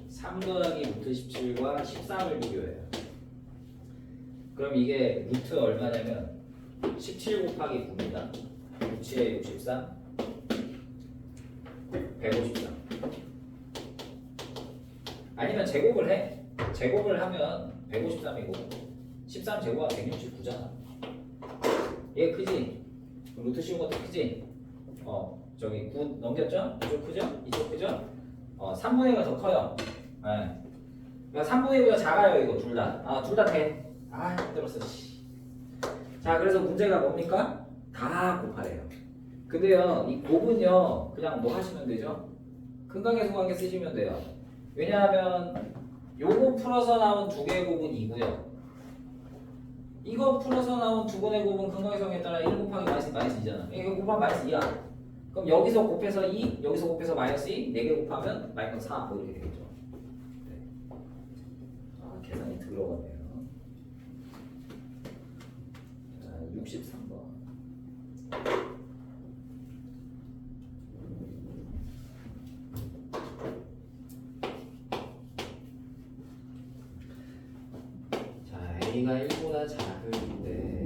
3 더하기 루트 17과 13을 비교해요. 그럼 이게 루트 얼마냐면 17 곱하기 9입니다. 9에 63, 153. 아니면 제곱을 해. 제곱을 하면 153이고 13 제곱하면 169잖아. 얘 크지? 루트 씌운 것도 크지? 저기 9 넘겼죠? 이쪽 크죠? 이쪽 크죠? 3분의 1가 더 커요. 네. 그러니까 3분의 1보다 작아요, 이거 둘 다. 아, 둘 다 돼. 아, 힘들었어. 자, 그래서 문제가 뭡니까? 다 곱하래요. 근데요, 이 곱은요, 그냥 뭐 하시면 되죠? 근각의 소관계 쓰시면 돼요. 왜냐하면 요거 풀어서 나온 두 개의 곱은 2고요. 이거 풀어서 나온 두 번의 곱은 근각의 소관계에 따라 1 곱하기 마이너스 2잖아. 이거 곱하면 마이너스 2야. 그럼 여기서 곱해서 2, 여기서 곱해서 마이너스 2, 4개 곱하면 마이너스 4, 뭐 이렇게 되겠죠. 네. 아, 계산이 들어가네요. 자, 63번. 자, A가 1보다 작은데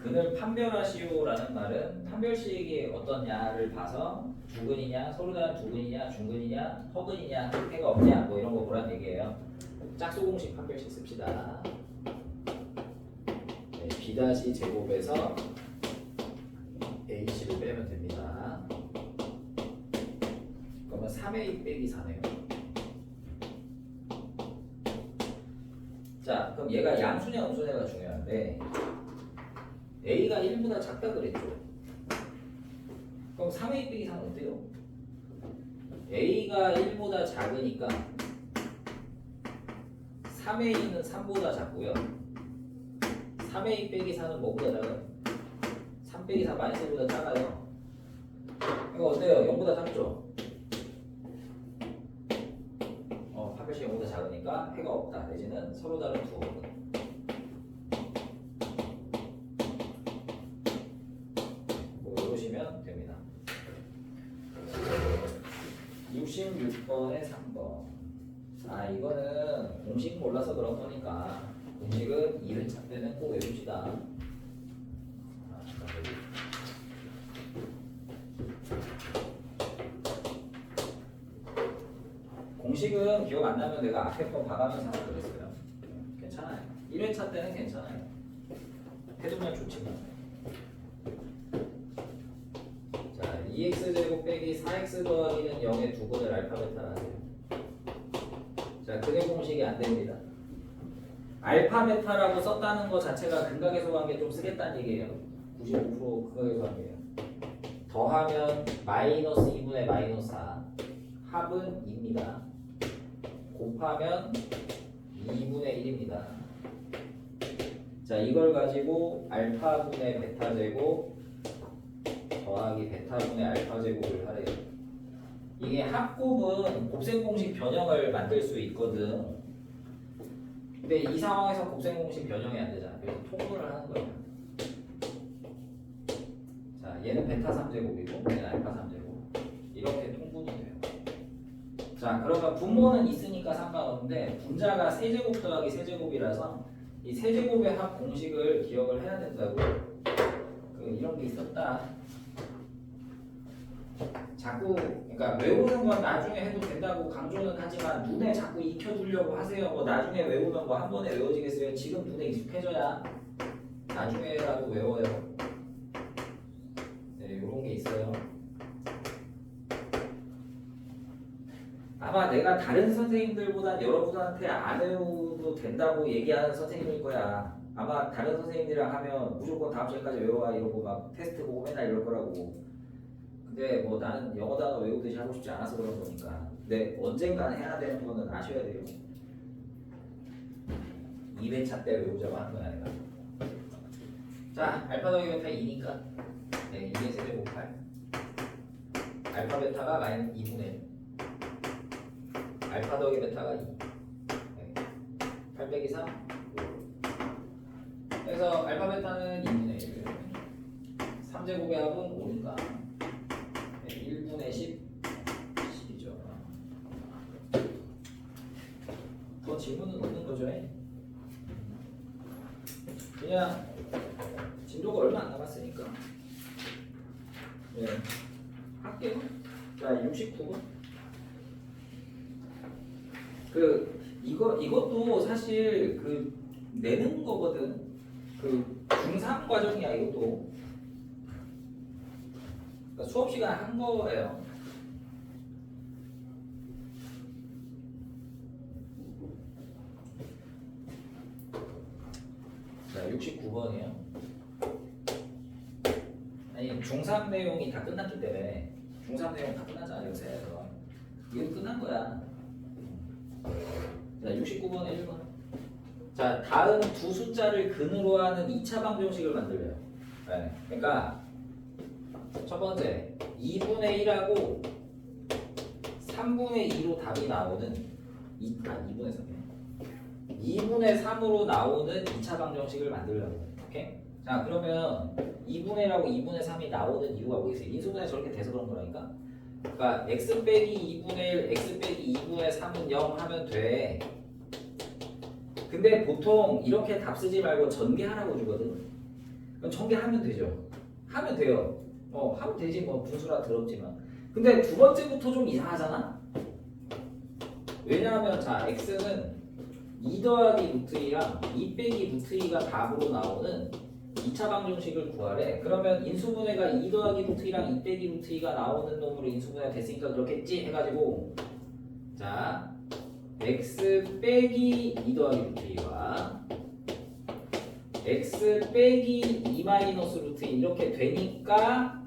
근을 판별하시오라는 말은 판별식이 어떠냐를 봐서 두근이냐, 서로 다른 두근이냐, 중근이냐, 허근이냐, 해가 없냐, 뭐 이런 거 보란 얘기예요. 짝수 공식 판별식 씁시다. 네, B' 제곱에서 AC를 빼면 됩니다. 그러면 3A 빼기 4네요. 자, 그럼 얘가 양수냐 음수냐가 중요한데 A가 1보다 작다 그랬죠. 그럼 3A 빼기 4는 어때요? A가 1보다 작으니까 3A는 3보다 작고요. 3A 빼기 4는 뭐보다 작아요? 3 빼기 4 마이너스 1보다 작아요. 이거 어때요? 0보다 작죠? 판별식이 0보다 작으니까 해가 없다. 내지는 서로 다른 두 어근. 보시면 됩니다. 66번에 3번. 아, 이거는 공식 몰라서 그런 거니까 공식은 2회차 때는 꼭 외웁시다. 공식은 기억 안 나면 내가 앞에 거 봐가면서 하라 그랬어요. 괜찮아요. 1회차 때는 괜찮아요. 해두면 좋지만. 2x제곱 빼기 4x 더하기는 0의 두근을 알파 베타라 하세요. 자, 근의 공식이 안 됩니다. 알파 베타라고 썼다는 거 자체가 근각의 소관계 좀 쓰겠다는 얘기예요. 95% 근각의 소관계예요. 더하면 마이너스 2분의 마이너스 4 합은 2입니다. 곱하면 2분의 1입니다. 자, 이걸 가지고 알파분의 베타 제곱 더하기 베타분의 알파 제곱을 하래요. 이게 합곱은 곱셈 공식 변형을 만들 수 있거든. 근데 이 상황에서 곱셈 공식 변형이 안 되잖아. 그래서 통분을 하는 거야. 자, 얘는 베타 3제곱이고 얘는 알파 3제곱. 이렇게 통분이 돼요. 자, 그러면 분모는 있으니까 상관없는데 분자가 세제곱 더하기 세제곱이라서 이 세제곱의 합 공식을 기억을 해야 된다고요. 이런 게 있었다. 자꾸 그러니까 외우는 건 나중에 해도 된다고 강조는 하지만 눈에 자꾸 익혀두려고 하세요. 뭐 나중에 외우면 뭐 한 번에 외워지겠어요. 지금 눈에 익숙해져야 나중에라도 외워요. 네, 요런 게 있어요. 아마 내가 다른 선생님들보다 여러분한테 안 외워도 된다고 얘기하는 선생님일 거야. 아마 다른 선생님들이랑 하면 무조건 다음 주까지 외워와 이러고 막 테스트 보고 맨날 이럴 거라고. 근데 뭐 나는 영어 단어 외우듯이 하고 싶지 않아서 그런 거니까. 근데 언젠가는 해야 되는 거는 아셔야 돼요. 2회차 때 외우자고 하는 거야 내가. 자, 알파 더하기 베타 2니까 네, 2의 세제곱 8. 알파 베타가 마이너스 2분의 1. 알파 더하기 베타가 2. 네. 8 빼기 3. 5. 그래서 알파 베타는 2분의 1. 3제곱의 합은 5니까 1분의 10. 10이죠. 더 질문은 없는 거죠? 그냥 진도가 얼마 안 남았으니까 네. 할게요. 자, 69번. 이것도 사실 내는 거거든. 중3 과정이야 이것도. 그러니까 수업 시간에 한 거예요. 자, 69번이에요. 아니 중3 내용이 다 끝났기 때문에 중3 내용 다 끝났잖아 요새에서. 이거 끝난 거야. 자, 69번에 1번. 자, 다음 두 숫자를 근으로 하는 2차 방정식을 만들래요. 네. 그러니까 첫 번째 2분의 1하고 3분의 2로 답이 나오는 2분의 3. 2분의 3으로 나오는 2차 방정식을 만들려고. 오케이? 자, 그러면 2분의 1하고 2분의 3이 나오는 이유가 뭐겠어요? 인수분해 저렇게 돼서 그런 거라니까. 그러니까 x 빼기 2분의 1, x 빼기 2분의 3은 0 하면 돼. 근데 보통 이렇게 답 쓰지 말고 전개하라고 주거든. 그럼 전개하면 되죠. 하면 돼요. 하면 되지 뭐 분수라 더럽지만. 근데 두 번째부터 좀 이상하잖아. 왜냐하면 자 x는 2 더하기 루트 2랑 2 빼기 루트 2가 답으로 나오는 2차 방정식을 구하래. 그러면 인수분해가 2 더하기 루트 2랑 2 빼기 루트 2가 나오는 놈으로 인수분해가 됐으니까 그렇겠지 해가지고 자 x 빼기 2 더하기 루트 2와 x 빼기 2 마이너스 루트 2 이렇게 되니까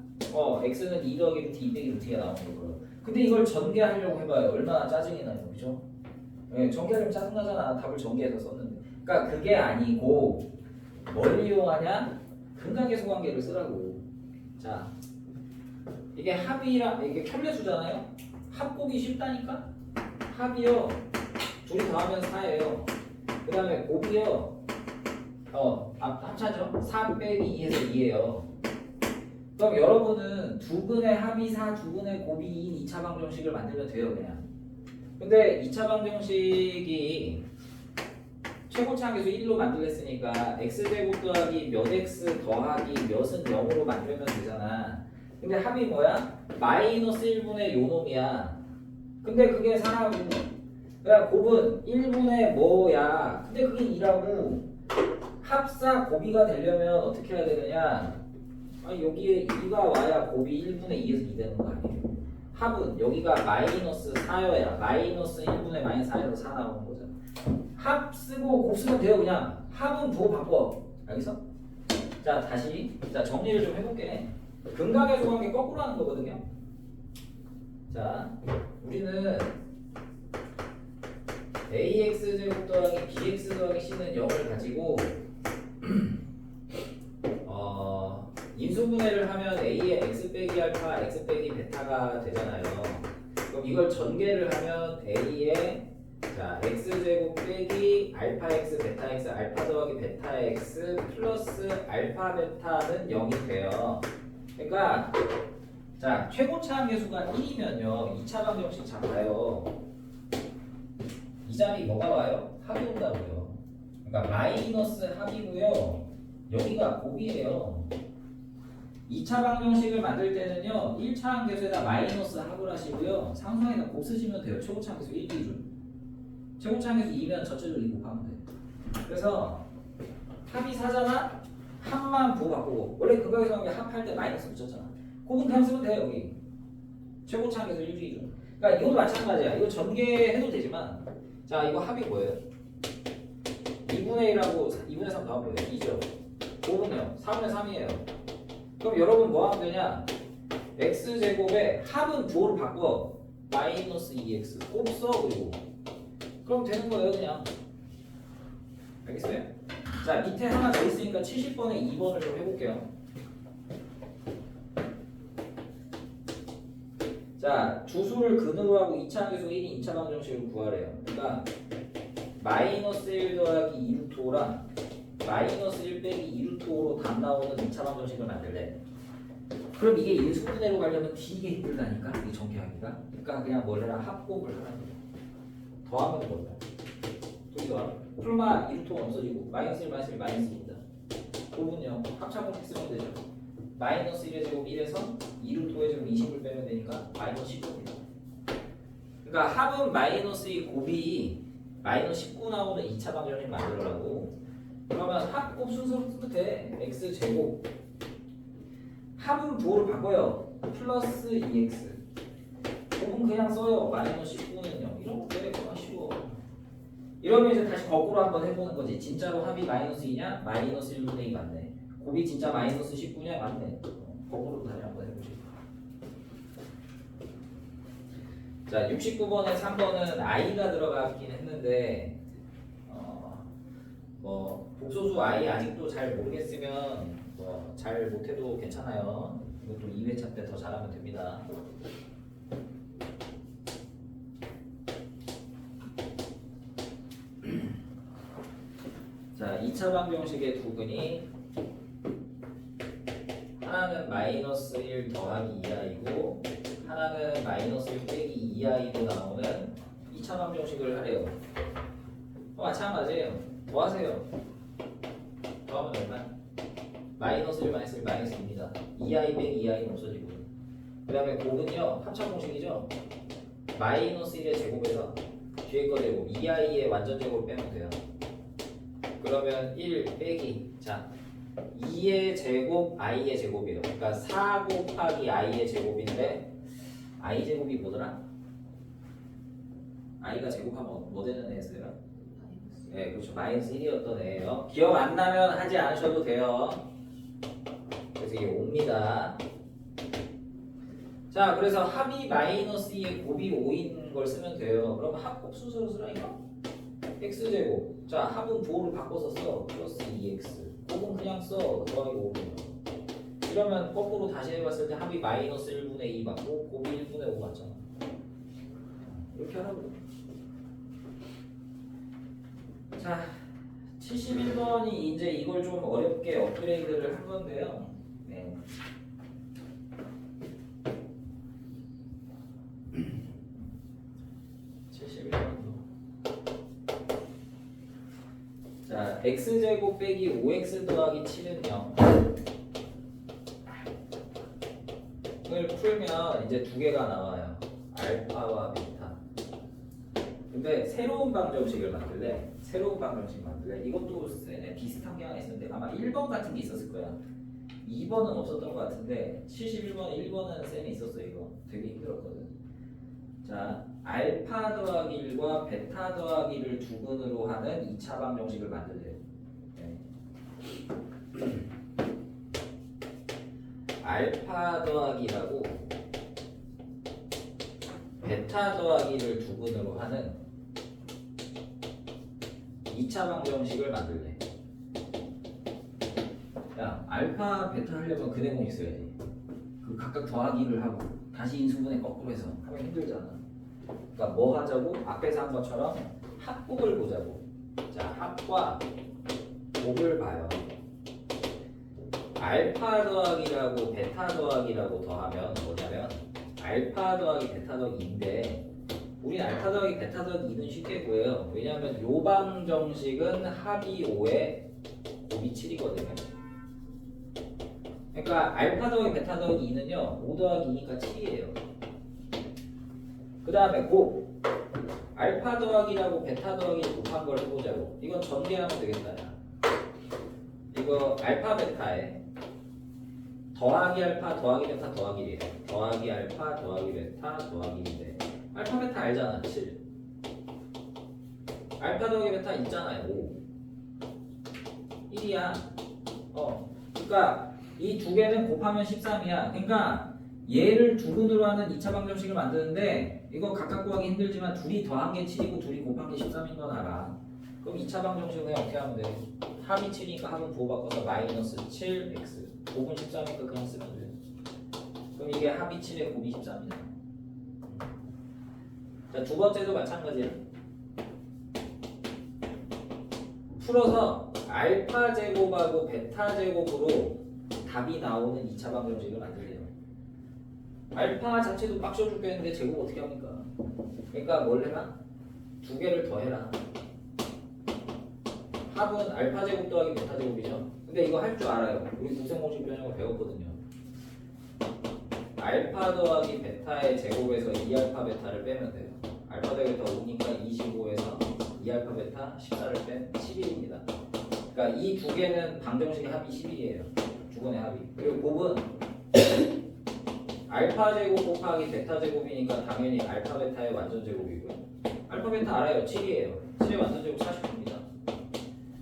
x는 2 더하기 루트 2 빼기 루트 2가 나오는 거고요. 근데 이걸 전개하려고 해봐요. 얼마나 짜증이 나요, 그죠? 네, 전개하려면 짜증나잖아. 답을 전개해서 썼는데. 그러니까 그게 아니고 뭘 이용하냐? 근각계수 관계를 쓰라고. 자, 이게 합이랑 이게 켤레수잖아요. 합 보기 쉽다니까. 합이요. 둘이 더하면 4예요. 그 다음에 곱이요. 합차죠. 3 빼기 2에서 2예요. 그럼 여러분은 두 근의 합이 4, 두 근의 곱이 2인 2차 방정식을 만들면 돼요, 그냥. 근데 2차 방정식이 최고차항계수 1로 만들었으니까 x제곱 더하기 몇 x 더하기 몇은 0으로 만들면 되잖아. 근데 합이 뭐야? 마이너스 1분의 요놈이야. 근데 그게 4라고. 그냥 곱은 1분의 뭐야. 근데 그게 2라고. 합사 곱이가 되려면 어떻게 해야 되느냐? 여기에 2가 와야 곱이 1분의 2에서 2 되는 거 아니에요? 합은 여기가 마이너스 4여야. 마이너스 1분의 마이너스 4에서 4 나오는 거잖아. 합 쓰고 곱 쓰면 돼요. 그냥 합은 부호 바꿔. 알겠어? 자, 다시 자 정리를 좀 해볼게. 근각계수 관계 거꾸로 하는 거거든요. 자, 우리는 ax제곱 더하기 bx 더하기 c는 0을 가지고 인수분해를 하면 a의 x 빼기 알파, x 빼기 베타가 되잖아요. 그럼 이걸 전개를 하면 a의 자 x제곱 빼기 알파 x 베타 x 알파 더하기 베타 x 플러스 알파 베타는 0이 돼요. 그러니까 자 최고차항계수가 1이면요 2차 방정식 잡아요. 이 자리 뭐가 와요? 합이 온다고요. 그러니까 마이너스 합이고요. 여기가 곱이에요. 2차 방정식을 만들 때는요 1차 함계수에다 마이너스 합을 하시고요 상수항에다 곱 쓰시면 돼요. 최고차 함계수 1 기준. 최고차 함계수 2면 전체적으로 2 곱하면 돼요. 그래서 합이 4잖아? 합만 부호 바꾸고 원래 그거에서 합할 때 마이너스 붙였잖아. 곱은 그냥 쓰면 돼요 여기. 최고차 함계수 1 기준. 그러니까 이것도 마찬가지야. 이거 전개해도 되지만 자 이거 합이 뭐예요? 2분의 1하고 2분의 3 더하면 뭐예요? 2죠. 곱은요 4분의 3이에요. 그럼 여러분 뭐 하면 되냐? x제곱에 합은 부호를 바꿔 마이너스 2x 곱 써 그리고 그럼 되는 거예요 그냥. 알겠어요? 자 밑에 하나 더 있으니까 70번에 2번을 좀 해볼게요. 자 주수를 근으로 하고 2차 함계수 1인 2차 방정식을 구하래요. 그러니까 마이너스 1 더하기 2루트호랑 마이너스 1 빼기 2루트호로 답 나오는 2차 방정식을 만들래. 그럼 이게 인수분해로 가려면 되게 힘들다니까 이게 전개하기가. 그러니까 그냥 뭘 해라 합곱을 하라는 거야. 더하면 뭐야? 또 이거 풀마 2루트호가 없어지고 마이너스 1 마이너스 1 마이너스 2입니다. 곱은요 합차공식 쓰면 되죠. 마이너스 1의 제곱 1에서 2루트호의 제곱 20을 빼면 되니까 마이너스 19입니다. 그러니까 합은 마이너스 2 곱이 마이너스 19 나오는 2차 방정식 만들어라고. 그러면 합곱 순서로 쓰면 돼. x제곱 합은 부호를 바꿔요. 플러스 2x 곱은 그냥 써요. 마이너스 19는 0 이런 거 돼. 그만 쉬워. 이러면 이제 다시 거꾸로 한번 해보는 거지. 진짜로 합이 마이너스 2냐? 마이너스 1분의 2 맞네. 곱이 진짜 마이너스 19냐? 맞네. 거꾸로 다시 한번 해보시죠. 자 69번에 3번은 i가 들어가긴 했는데 뭐 복소수 i 아직도 잘 모르겠으면 뭐 잘 못해도 괜찮아요. 이것도 2회차 때 더 잘하면 됩니다. 자 2차 방정식의 두 근이 하나는 마이너스 1 더하기 2i고 하나는 마이너스 1 빼기 2i로 나오는 2차 방정식을 하래요. 마찬가지예요. 뭐 하세요? 더하면 얼마? 마이너스 1 마이너스 1 마이너스 2입니다. 2i 빼기 2i는 없어지고 그 다음에 곱은요 합차공식이죠. 마이너스 1의 제곱에서 뒤에 거 제곱 2i의 완전 제곱을 빼면 돼요. 그러면 1 빼기 자 2의 제곱 i의 제곱이에요. 그러니까 4 곱하기 i의 제곱인데 i 제곱이 뭐더라? i가 제곱하면 뭐 되는 애였어요? 네, 그렇죠. 마이너스 1이었던 애예요. 기억 안 나면 하지 않으셔도 돼요. 그래서 이게 5입니다. 자, 그래서 합이 마이너스 2에 곱이 5인 걸 쓰면 돼요. 그러면 합곱 순서로 쓰라니까? x제곱. 자, 합은 부호를 바꿔서 써. 플러스 2x. 곱은 그냥 써. 더하기 5분. 이러면 거꾸로 다시 해봤을 때 합이 마이너스 1분의 2 맞고 곱이 1분의 5 맞잖아. 이렇게 하라고. 자, 71번이 이제 이걸 좀 어렵게 업그레이드를 한 건데요. 네. 자, x제곱 빼기 5x 더하기 7은 0을 풀면 이제 두 개가 나와요. 알파와 베타. 근데 새로운 방정식을 만들래. 새로운 방정식 만들래. 이것도 쎄네. 비슷한 게 하나 있었는데 아마 1번 같은 게 있었을 거야. 2번은 없었던 것 같은데 71번에 1번은 쌤이 있었어. 이거 되게 힘들었거든. 자, 알파 더하기 1과 베타 더하기를 두 근으로 하는 2차 방정식을 만들래요. 네. 알파 더하기라고 베타 더하기를 두 근으로 하는 2차 방정식을 만들래. 야, 알파 베타 하려면 근해공식 써야지. 그 각각 더하기를 하고 다시 인수분해 거꾸로 해서 하면 힘들잖아. 그러니까 뭐 하자고? 앞에서 한 것처럼 합곱을 보자고. 자, 합과 곱을 봐요. 알파 더하기라고 베타 더하기라고 더하면 뭐냐면 알파 더하기 베타 더하기 2인데 우린 알파 더하기 베타 더하기 2는 쉽게 구해요. 왜냐하면 요 방정식은 합이 5에 곱이 7이거든요. 그러니까 그러니까 알파 더하기 베타 더하기 2는요 5 더하기 2니까 7이에요. 그 다음에 곱 알파 더하기라고 베타 더하기 곱한 걸 해보자고. 이건 전개하면 되겠다. 야. 이거 알파 베타에 더하기 알파 더하기 베타 더하기 1이에요. 더하기 알파 더하기 베타 더하기 1인데 알파 베타 알잖아. 7. 알파 더하기 베타 있잖아요. 5. 1이야. 그러니까 이 두 개는 곱하면 13이야. 그러니까 얘를 두 분으로 하는 2차 방정식을 만드는데 이거 각각 구하기 힘들지만 둘이 더한 게 7이고 둘이 곱한 게 13인 건 알아. 그럼 2차 방정식은 그냥 어떻게 하면 돼? 합이 7이니까 합은 부호 바꿔서 마이너스 7x 곱은 13이니까 그냥 쓰면 돼. 그럼 이게 합이 7에 곱이 13이잖아. 자, 두 번째도 마찬가지야. 풀어서 알파 제곱하고 베타 제곱으로 답이 나오는 2차 방정식을 만들래요. 알파 자체도 빡 씌워 죽겠는데 제곱 어떻게 합니까? 그러니까 뭘 해라? 두 개를 더 해라. 합은 알파 제곱 더하기 베타 제곱이죠. 근데 이거 할 줄 알아요. 우리 구생공식 변형을 배웠거든요. 알파 더하기 베타의 제곱에서 2알파 베타를 빼면 돼요. 알파 더하기 베타 5니까 25에서 2알파 베타 14를 뺀 11입니다. 그러니까 이 두 개는 방정식의 합이 11이에요. 두 번의 합이. 그리고 곱은 알파 제곱 곱하기 베타 제곱이니까 당연히 알파 베타의 완전 제곱이고요. 알파 베타 알아요. 7이에요. 7의 완전 제곱 49입니다.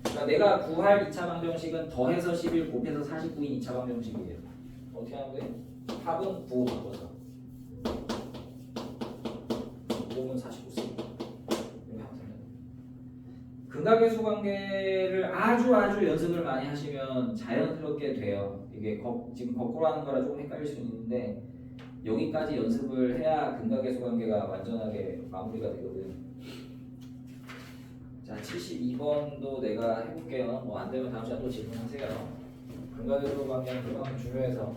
그러니까 내가 구할 2차 방정식은 더해서 11 곱해서 49인 2차 방정식이에요. 어떻게 하면 돼? 합은 부호 바꿔서 곱은 49 쓰고 이렇게 하면 됩니다. 근각계수 관계를 아주 연습을 많이 하시면 자연스럽게 돼요. 이게 지금 거꾸로 하는 거라 조금 헷갈릴 수 있는데 여기까지 연습을 해야 근각계수 관계가 완전하게 마무리가 되거든. 자, 72번도 내가 해볼게요. 뭐 안 되면 다음 시간에 또 질문하세요. 근각계수 관계는 그만큼 중요해서.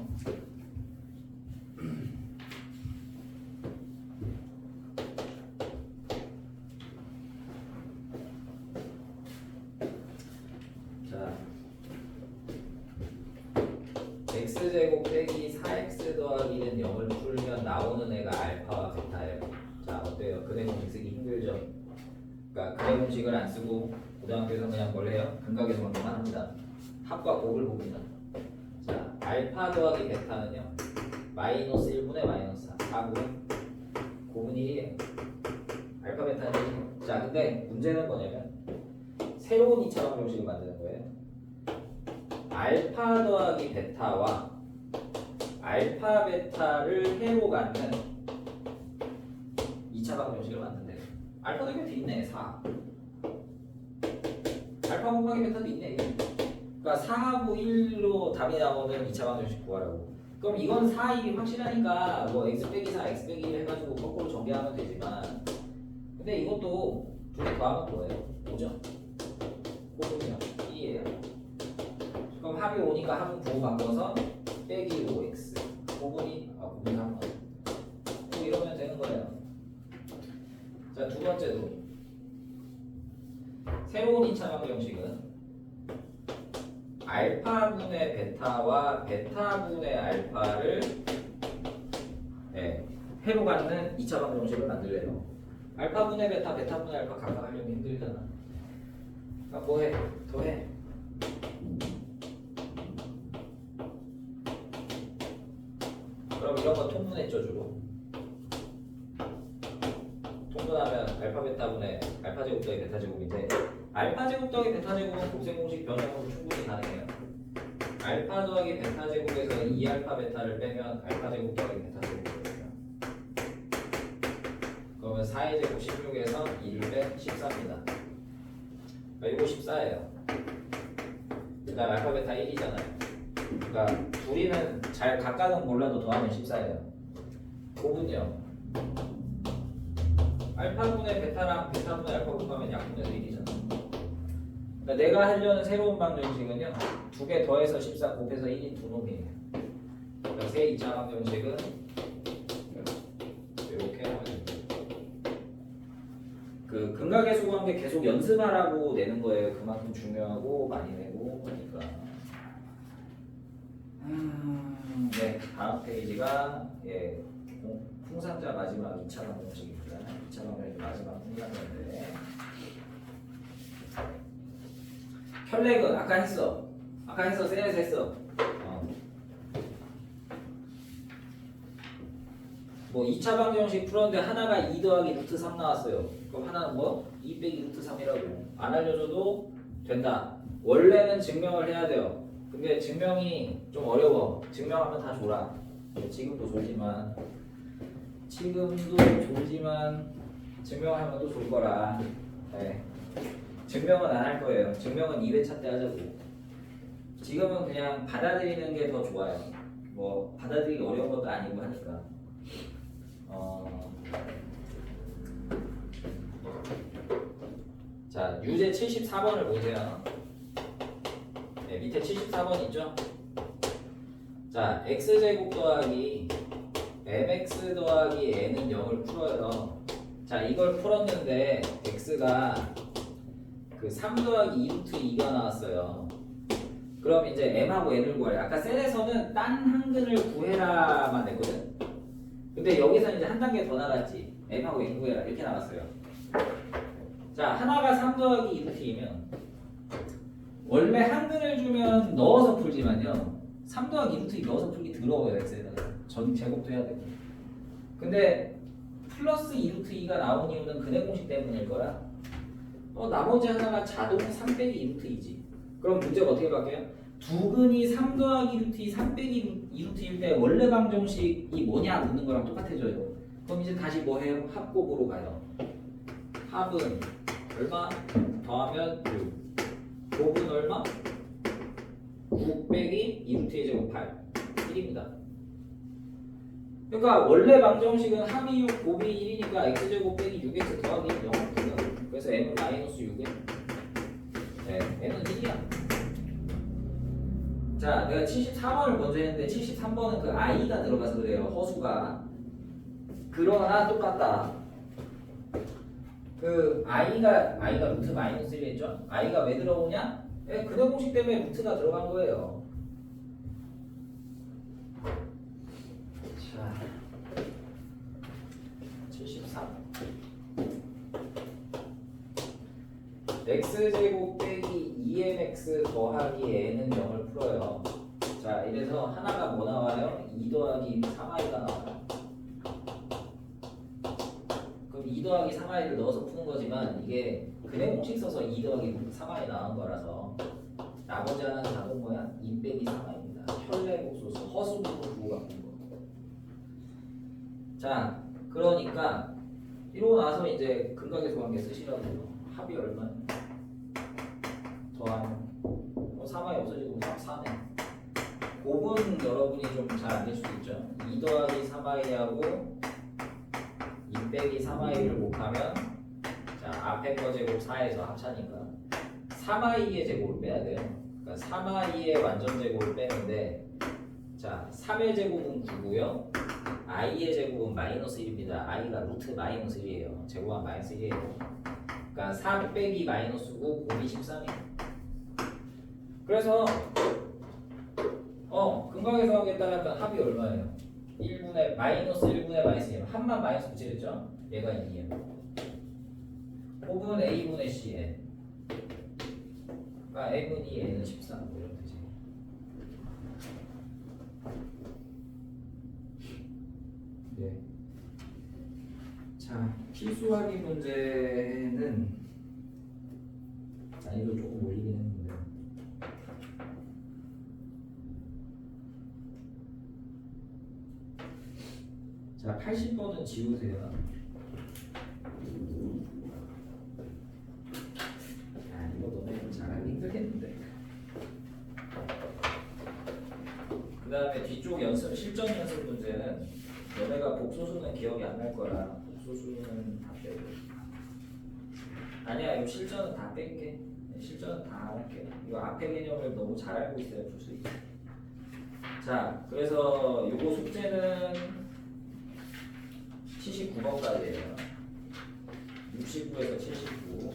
자, x제곱 빼기 4x 더하기는 0을 풀면 나오는 애가 알파와 베타예요. 자, 어때요? 근의 공식 쓰기 힘들죠? 그러니까 근의 공식을 안 쓰고 고등학교에서 그냥 뭘 해요? 근각계수 관계만 합니다. 합과 곱을 봅니다. 자, 알파 더하기 베타는요 마이너스 1분의 마이너스 4 4분의 곱은 1이에요. 알파 베타는 1이에요. 자, 근데 문제는 뭐냐면 새로운 2차 방정식을 만드는 거예요. 알파 더하기 베타와 알파 베타를 해로 갖는 2차 방정식을 만든대요. 알파 더하기 베타 있네. 4. 알파 곱하기 베타도 있네. 그러니까 4하고 1로 답이 나오는 2차 방정식 구하라고. 그럼 이건 4, 1이 확실하니까 뭐 x 빼기 4, x 빼기 1 해가지고 거꾸로 전개하면 되지만 근데 이것도 둘이 더하면 뭐예요? 5죠? 곱은요 1이에요. 그럼 합이 5니까 합은 부호 바꿔서 빼기 5x 곱은이 곱은 3번 뭐 이러면 되는 거예요. 자, 두 번째도 새로운 2차 방정식은 알파분의 베타와 베타분의 알파를 해로 갖는 2차 방정식을 만들래요. 알파분의 베타, 베타분의 알파 각각 하려면 힘들잖아. 그러니까 뭐해? 더해. 그럼 이런 거 통분했죠 주로. 통분하면 알파 베타분의 알파 제곱 더하기 베타 제곱인데 알파 제곱 더하기 베타 제곱은 곱셈 공식 변형으로 충분히 가능해요. 알파 더하기 베타 제곱에서 2알파 베타를 빼면 알파 제곱 더하기 베타 제곱이거든요. 그러면 4의 제곱 16에서 2를 빼 14입니다. 이거 14예요. 그다음 알파 베타 1이잖아요. 그러니까 둘이는 잘 각각은 몰라도 더하면 14예요. 곱은요. 알파분의 베타랑 베타분의 알파 곱하면 약분해서 1이잖아. 그러니까 내가 하려는 새로운 방정식은요. 두 개 더해서 14 곱해서 1인 두 놈이에요. 그러니까 새 2차 방정식은 이렇게 하면 됩니다. 그 근각계수 관계 계속 연습하라고 내는 거예요. 그만큼 중요하고 많이 내고 그러니까. 다음 페이지가 풍산자 마지막 2차 방정식입니다. 2차 방정식 마지막 풍산자인데 혈렉은 아까 했어. 세에서 했어. 뭐 2차 방정식 풀었는데 하나가 2 더하기 루트 3 나왔어요. 그럼 하나는 뭐? 2 빼기 루트 3이라고. 안 알려줘도 된다. 원래는 증명을 해야 돼요. 근데 증명이 좀 어려워. 증명하면 다 졸아. 지금도 졸지만 증명하면 또 졸 거라. 네. 증명은 안 할 거예요. 증명은 2회차 때 하자고. 지금은 그냥 받아들이는 게 더 좋아요. 뭐 받아들이기 어려운 것도 아니고 하니까. 자, 유제 74번을 보세요. 네, 밑에 74번 있죠? 자, x제곱 더하기 mx 더하기 n은 0을 풀어요. 자, 이걸 풀었는데 x가 그 3 더하기 2루트 2가 나왔어요. 그럼 이제 m하고 n을 구하래. 아까 셀에서는 딴 한근을 구해라만 했거든. 근데 여기서 이제 한 단계 더 나갔지. m하고 n 구해라 이렇게 나왔어요. 자, 하나가 3 더하기 2루트 2면 원래 한근을 주면 넣어서 풀지만요. 3 더하기 2루트 2 넣어서 풀기 더러워요. x에다가 전 제곱도 해야 되고. 근데 플러스 2루트 2가 나온 이유는 근해 공식 때문일 거라. 나머지 하나가 자동 3 빼기 2루트 2지. 그럼 문제가 어떻게 바뀌어요? 두 근이 3 더하기 루트 2, 3 빼기 2루트 2인데 원래 방정식이 뭐냐 묻는 거랑 똑같아져요. 그럼 이제 다시 뭐 해요? 합곱으로 가요. 합은 얼마? 더하면 6. 곱은 얼마? 9 빼기 2루트 2 제곱 8. 1입니다. 그러니까 원래 방정식은 합이 6, 곱이 1이니까 x제곱 빼기 6x 더하기 0입니다. 그래서 m은 마이너스 6에 네, m은 1이야. 자, 내가 74번을 먼저 했는데 73번은 그 i가 들어가서 그래요. 허수가. 그러나 똑같다. 그 i가 루트 마이너스 1이 했죠? i가 왜 들어오냐? 근해 공식 때문에 루트가 들어간 거예요. 자, 73. x제곱 빼기 2mx 더하기 n은 0을 풀어요. 자, 이래서 하나가 뭐 나와요? 2 더하기 3i가 나와요. 그럼 2 더하기 3i를 넣어서 푸는 거지만 이게 근해 공식 써서 2 더하기 3i 나온 거라서 나머지 하나는 자동 뭐야? 2 빼기 3i입니다. 혈내곡소수 허수부로 구고 갖는 거. 자, 그러니까 이러고 나서 이제 근각에서 관계 쓰시라고요. 합이 얼마냐? 더하면 3i 없어지고 4네. 곱은 여러분이 좀 잘 안 될 수도 있죠. 2 더하기 3i하고 2 빼기 3i를 곱하면 자, 앞에 거 제곱 4에서 합차니까 3i의 제곱을 빼야 돼요. 그러니까 3i의 완전 제곱을 빼는데 자, 3의 제곱은 9고요. i의 제곱은 마이너스 1입니다. i가 루트 마이너스 1이에요. 제곱은 마이너스 1이에요. 그러니까 3 빼기 마이너스 9, 곱이 13이에요. 그래서 근각에서 하겠다면 합이 얼마예요? 1분의 마이너스 1분의 마이너스 1. 합만 마이너스 붙이겠죠? 얘가 2예요. 곱은 a분의 c에 그러니까 m은 2, n은 13 뭐 이런 뜻이에요. 네. 자, 필수 확인 문제는 난이도 조금 올리긴 했는데 자, 80번은 지우세요. 이거 너네 잘하기 힘들겠는데. 그 다음에 뒤쪽 연습, 실전 연습 문제는 너네가 복소수는 기억이 안 날 거라 복소수는 다 빼고. 아니야, 이거 실전은 다 뺄게. 실전은 다 할게. 이거 앞에 개념을 너무 잘 알고 있어야 풀 수 있어. 자, 그래서 요거 숙제는 79번까지예요. 69에서 79.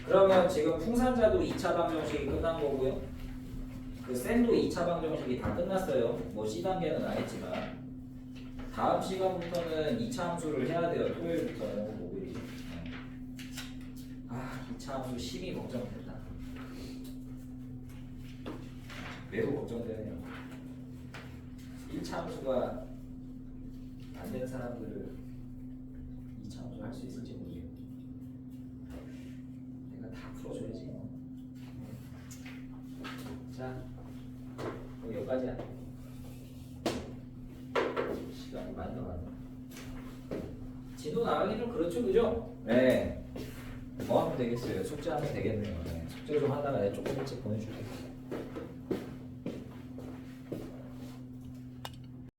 그러면 지금 풍산자도 2차 방정식이 끝난 거고요. 그 쌤도 2차 방정식이 다 끝났어요. 뭐 C단계는 안 했지만 다음 시간부터는 2차 함수를 해야 돼요. 토요일부터는 목요일이죠. 아 2차 함수 심히 걱정된다. 매우 걱정되네요. 1차 함수가 안 되는 사람들을 2차 함수 할 수 있을지 모르겠고 내가 다 풀어줘야지. 자, 여기까지야. 시간이 많이 나왔네. 진도 나가기 좀 그렇죠, 그죠? 네. 뭐 하면 되겠어요? 숙제하면 되겠네요. 네. 숙제 좀 하다가 내가 조금 일찍 보내줄게요.